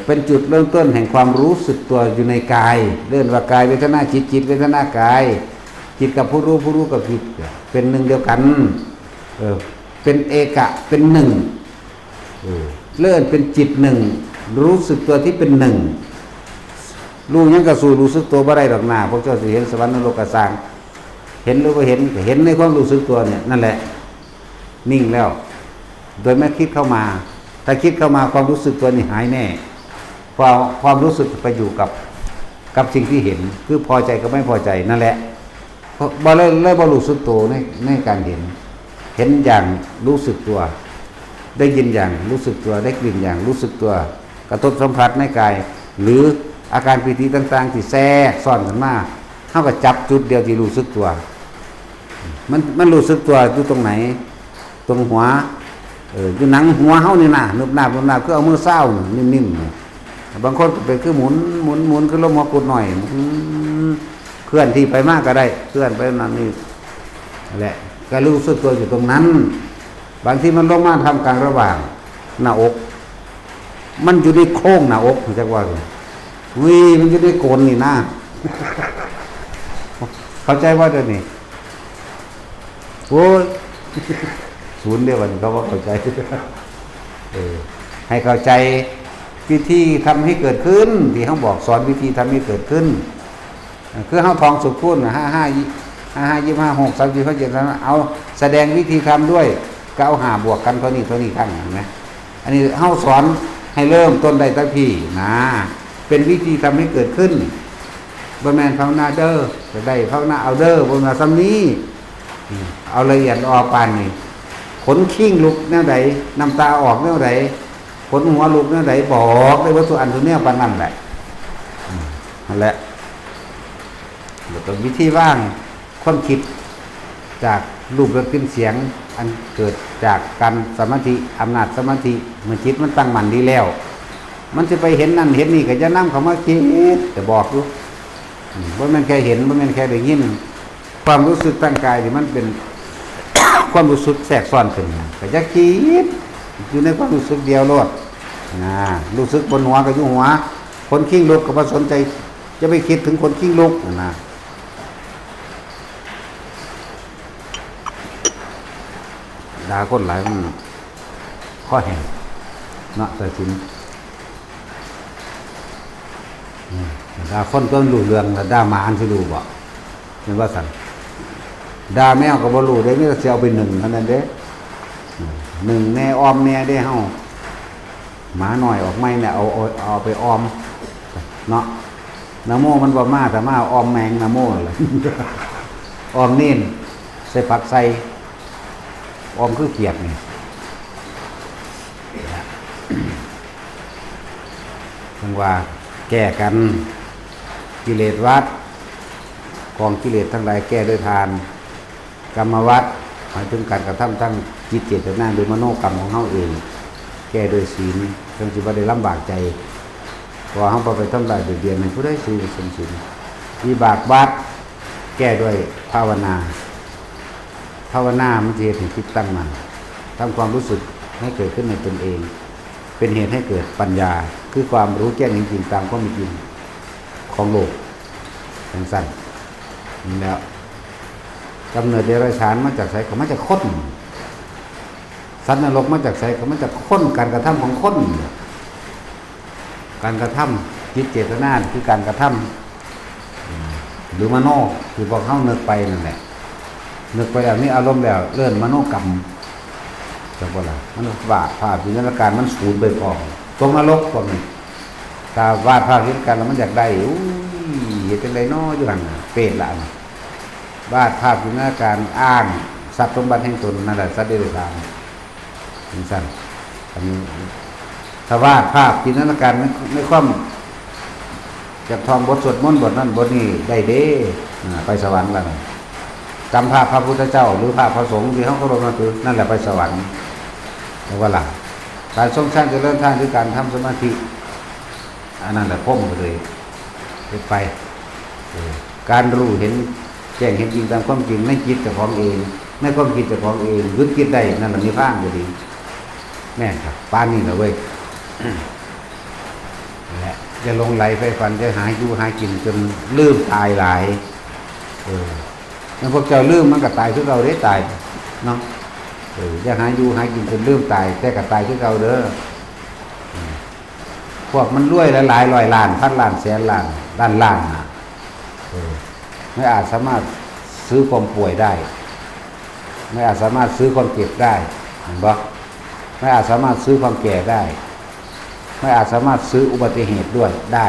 เป็นจุดเริ่มต้นแห่งความรู้สึกตัวอยู่ในกายเรื่องว่ากายเวทนาจิตเวทนากายจิตกับผู้รู้กับจิตเป็นหนึ่งเดียวกันเป็นเอกะเป็นหนึ่งเลื่อนเป็นจิตหนึ่งรู้สึกตัวที่เป็นหนึ่งรู้ยังกระสู่รู้สึกตัวบ่ได้ดอกหน้าพวกเจ้าสิเห็นสวรรค์นรกกระสร้างเห็นหรือว่าเห็นในความรู้สึกตัวเนี่ยนั่นแหละนิ่งแล้วโดยไม่คิดเข้ามาถ้าคิดเข้ามาความรู้สึกตัวนี่หายแน่ความรู้สึกไปอยู่กับสิ่งที่เห็นคือพอใจกับไม่พอใจนั่นแหละบ่เลยบ่รู้สึกตัวในการเห็นอย่างรู้สึกตัวได้ยินอย่างรู้สึกตัวได้กลิ่นอย่างรู้สึกตัวกระทบสัมผัสในกายหรืออาการปิติต่างๆที่แทรกซ้อนกันมาเท่ากับจับจุดเดียวที่รู้สึกตัวมันรู้สึกตัวอยู่ตรงไหนตรงหัวอยู่หนังหัวเฮานี่นะนุบหนาคือเอามือเศร้านิ่มๆบางคนเป็นคือหมุนคือลมหัวกุดหน่อยเคลื่อนที่ไปมากก็ได้เคลื่อนไปนั่นนี่แหละก็รู้สึกตัวอยู่ตรงนั้นบางทีมันลงมาทำกลางระหว่างหน้าอกมันอยู่ในโค้งหน้าอกจักว่ามันอยู่ในโกนนี่นะเข้าใจว่าเดี๋ยวนี้โอ้ยศูนย์เดียวกันเขาว่าเข้าใจให้เข้าใจวิธีทำให้เกิดขึ้นที่เขาบอกสอนวิธีทำให้เกิดขึ้นคือเขาทองสุขคุณ55 26 30 27เอาแสดงวิธีทำด้วยก็เอา5บวกกันเท่านี้ครั้งเห็นไหมอันนี้เขาสอนให้เริ่มต้นได้ตั้งพี่นะเป็นวิธีทำให้เกิดขึ้นบะแมนภาวนาเด้อจะได้ภาวนาเอาเด้อบะมาซ้ำนี้เอาละเอียดออกปานนี่ขนขิ้งลุกแนวใดน้ำตาออกแนวใดขนหัวลุกแนวใดบอกได้ว่าตัวอันตัวเนี้ยปานนั่นแหละนั่นแหละแล้วก็วิธีว่างความคิดจาก รูปรสกลิ่นเสียงอันเกิดจากการสมาธิอำนาจสมาธิเมื่อจิตมันตั้งมั่นดีแล้วมันจะไปเห็นนั่นเห็นนี่ก็จะนำคำว่าคิดแต่บอกอยู่ว่ามันแค่เห็นว่ามันแค่ได้ยินความรู้สึกตั้งกายที่มันเป็น ความรู้สึกแทรกซ้อนขึ้นก็จะคิดอยู่ในความรู้สึกเดียวโลดรู้สึกบนหัวก็อยู่หัวคนขี้ลุกก็บ่สนใจจะไปคิดถึงคนขี้ลุกนะด่าคนหลายมันข้อแห่งเนาะแต่สินด่าคนก็รู้เรื่องแต่ด่าหมาอันสิรู้บ่เห็นว่าสั่นด่าแมวก็บ่รู้ได้มีแต่สิเอาไปหนึ่งเท่านั้นเด้หนึ่งแน่ออมแน่ได้เฮาหมาหน่อยออกไม่เนี่ยเอาไปออมเนาะนะโมมันบ่มาแต่มาออมแมงนะโมเลยออมนิ่นใส่ผักใส่ออมคือเกียดนี่ทั้งว่าแก้กันกิเลสวัดกองกิเลสทั้งหลายแก้ด้วยทานกรรมวัดหมายถึงการกระทำทั้งจิตเจตนาโดยมโนกรรมของเฮาเองแก้โดยศีลจังสิบ่ได้ลำบากใจพอเฮาบ่ไปทำลายเบียดให้ผู้ใดซื่อศีลวิบากวัดแก้ด้วยภาวนามันจะเฮ็ดให้จิตตั้งมั่นทำความรู้สึกให้เกิดขึ้นในตนเองเป็นเหตุให้เกิดปัญญาคือความรู้แจ้งจริงๆตามความเป็นจริงของโลกทั้งสั้นนี่แล้วกำเนิดเดรัจฉานมาจากไสก็มาจากคนสัตว์นรกมาจากไสก็มาจากคนการกระทำของคนการกระทำจิตเจตนาคือการกระทำหรือมโนคือพอเข้านึกไปนั่นแหละนึกไปแล้วนี่อารมณ์แล้วเลื่อนมโนกรรมจังว่าล่ะมันวาดภาพจินตนาการมันสูญไปพอตรงนรกพวกนี้ตาวาดภาพจินตนาการแล้วมันอยากได้เห็นจังได๋น้ออยู่หั่นเปรตละวาดภาพจินตนาการอ้างทรัพย์สมบัติแห่งตนนั่นแหละสัตว์เดรัจฉานนี่ซั่นอันนี้ถ้าวาดภาพจินตนาการไม่ค่อมจากท่องบทสวดมนต์บทนั้นบทนี้ได้เด้ไปสวรรค์แล้วจำภาพพระพุทธเจ้าหรือภาพพระสงฆ์ที่เขาเคารพนับถือนั่นแหละไปสวรรค์แล้วว่าล่ะการทรงสร้างเจริญทานคือการทำสมาธิอันนั้นแหละพ้มไปเลยไปการรู้เห็นแจ้งเห็นจริงตามความจริงในจิตเจ้าของเองในความคิดเจ้าของเองยึดคิดได้นั่นแหละนิพพานอยู่ดีแม่ครับปานนี้แหละเว้ยและจะลงไหลไฟฟันจะหาอยู่หากินจนลืมตายหลายแล้วพวกเจ้าลืมมันก็ตายทุกเราได้ตายเนาะจะหาอยู่หากินจนลืมตายแต่ก็ตายทุกเราเด้อพวกมันรวยหลายร้อยล้านพันล้านแสนล้านล้านนะไม่อาจสามารถซื้อความป่วยได้ไม่อาจสามารถซื้อความเจ็บได้เห็นบ่ไม่อาจสามารถซื้อความแก่ได้ไม่อาจสามารถซื้ออุบัติเหตุด้วยได้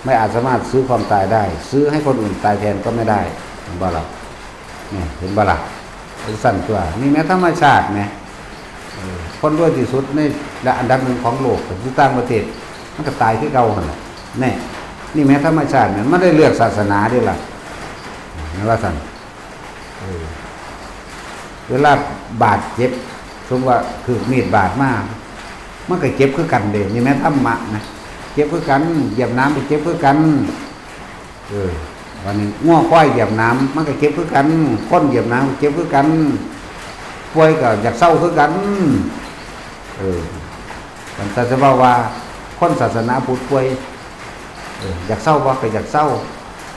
ไม่อาจสามารถซื้อความตายได้ซื้อให้คนอื่นตายแทนก็ไม่ได้เห็นบ่ล่ะเนี่ยเห็นบ่ล่ะเป็นสั่นตัวนี่แม้ธรรมชาติไหมคนรวยที่สุดในอันดับหนึ่งของโลกที่ต่างประเทศมันก็ตายที่เก่าหั่นแหละแน่นี่แม้ธรรมชาติเนี่ยไม่ได้เลือกศาสนาด้วยล่ะนี่ว่าสั่นเวลาบาดเจ็บสมว่าคือมีดบาดมากมันก็เจ็บคือกันเด้นี่แม้ธรรมะนะเจ็บคือกันเหยียบน้ำไปเจ็บคือกันวันนี้ง้อควายเหยียบน้ำมันก็เจ็บคือกันก้นเหยียบน้ำเจ็บคือกันป่วยก็อยากเศร้าคือกันแต่จะว่าคนศาสนาพุทธป่วยอยากเศร้าบ่ก็อยากเศร้า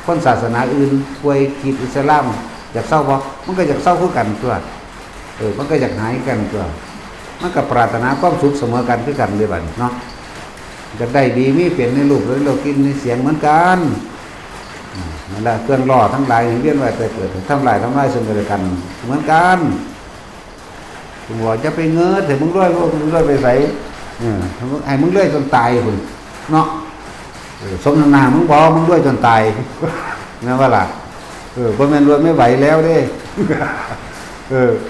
คนศาสนาอื่นป่วยคริสต์อิสลามอยากเศร้าบ่มันก็อยากเศร้าคือกันตัวมันก็อยากหายกันตัวมันก็ปรารถนาความสุขเสมอกันคือกันเลยบัดเนาะอยากได้ดีมีเปลี่ยนในรูปในเรากินในเสียงเหมือนกันนั่นแหละเครื่องล่อทั้งหลายเวียนว่ายตายเกิดทำลายซึ่งกันเหมือนกันถึงว่าจะไปเงื้อถึงมึงรวยมึงรวยไปใส่ให้มึงรวยจนตายคุณเนาะสมนามึงบอกมึงรวยจนตายนั่นว่าล่ะบ่แม่นรวยไม่ไหวแล้วเด้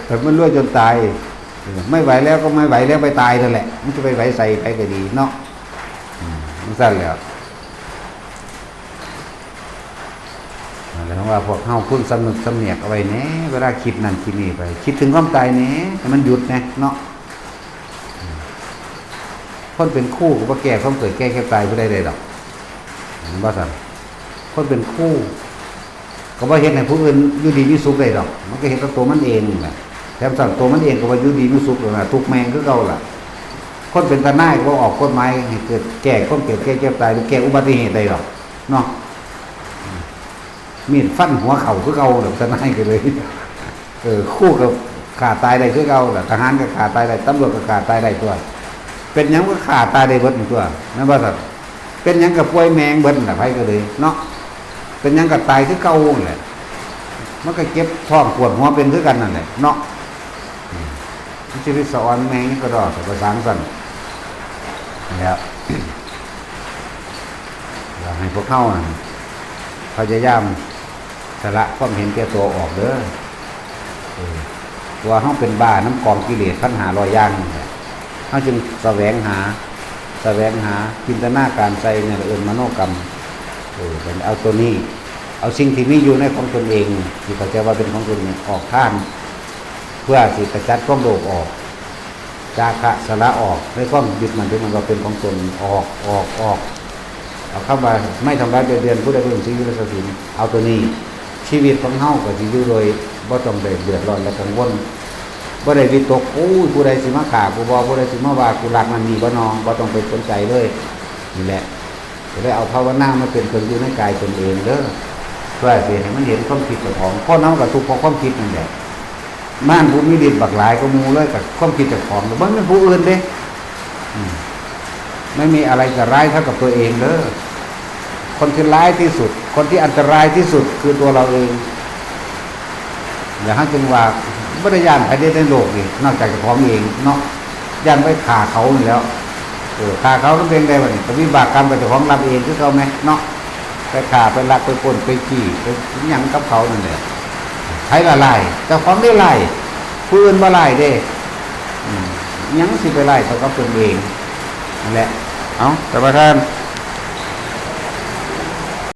แต่มันรวยจนตายไม่ไหวแล้วก็ไม่ไหวแล้วไปตายนั่นแหละมันจะไปไหวใส่ไปก็ดีเนาะมันสั้นแล้วนั่น แล้วว่าพวกเฮาพึ่งสำนึกสำเนียกเอาไว้แหน่เวลาคิดนั่นคิดนี่ไปคิดถึงความตายแหน่ให้มันหยุดแหน่เนาะคนเป็นคู่ก็บ่แก้ความเกิดแก้แค่ตายบ่ได้เลยดอกเห็นบ่ซั่นคนเป็นคู่ก็บ่เฮ็ดให้ผู้อื่นอยู่ดีมีสุขได้ดอกมันก็เฮ็ดกับตัวมันเองแหละแถมสั่งตัวมันเองก็ว่าอยู่ดีมีสุขแล้วนะทุกแมงคือเก่าล่ะคนเป็นทนายก็บ่ออกกฎหมายให้เกิดแก้ความเกิดแก้ตายหรือแก้อุบัติเหตุได้ดอกเนาะมีดฟันหัวเข่าคือเก่าแบบทนายกันเลยคู่กับขาตายได้คือเก่าล่ะทหารก็ขาตายได้ตำรวจก็ขาตายได้ตัวเป็นหยังก็ขาตายได้เบิดตัวนั่นว่าซั่นเป็นหยังก็ป่วยแมงเบิดน่ะไผก็เลยเนาะเป็นหยังก็ตายคือเก่านั่นแหละมันก็เจ็บท้องปวดหัวเป็นคือกันนั่นแหละเนาะชีวิตสอนแมงก็ดอกภาษาสั่นแล้วอยากให้พวกเข้าพยายามสละความเห็นแก่ตัวออกเด้อว่าเขาเป็นบ้าน้ำกองกิเลส1,500อย่างเขาจึงแสวงหาจินตนาการใจเนี่ยเอิ้นมโนกรรมเอาตัวนี้เอาสิ่งที่มีอยู่ในของตนเองที่เขาจะว่าเป็นของตนเองออกข้ามเพื่อสิกระจัดความโลภออกจาคะสละออกให้ความยึดมันที่มันก็เป็นของตนออกเอาเข้ามาไม่ทำร้ายเดือนผู้ใดผู้หนึ่งชีวิตละสินเอาตัวนี้ชีวิตของเฮาก็สิอยู่โดยบ่ต้องเดือดร้อนและกังวลบ่ได้วิตกผู้ใดสิมาฆ่าผู้ใดสิมาว่ากูรักมันมีบ่นองบ่ต้องไปสนใจเลยนี่แหละจะได้เอาภาวนามาเป็นคนอยู่ในกายตนเองเด้อเพื่อสิให้มันเห็นความผิดของคนเฮาก็ทุกข์เพราะความผิดนั่นแหละม่านผู้มีฤทธิ์บักหลายก็มูเลยกับความคิดเจ้าของมันเป็นผู้อื่นเด้ไม่มีอะไรจะร้ายเท่ากับตัวเองเด้อคนที่ร้ายที่สุดคนที่อันตรายที่สุดคือตัวเราเองอย่าให้จึงว่าไม่ได้ย่านใครได้ในโลกนี่นอกจากเจ้าของเองเนาะย่านไปฆ่าเขานี่แล้วฆ่าเขาต้องเป็นได้บ่นี่แต่วิบากกรรมกับเจ้าของรับเองคือเขาไหมเนาะไปฆ่าไปลักไปปล้นไปขี้ไปหยังกับเขานั่นแหละใช้ละลายเจ้าของได้ไล่ผู้อื่นบ่ไล่เด้ยังสิไปไล่เขาก็เป็นเองนั่นแหละเอาแต่ประธาน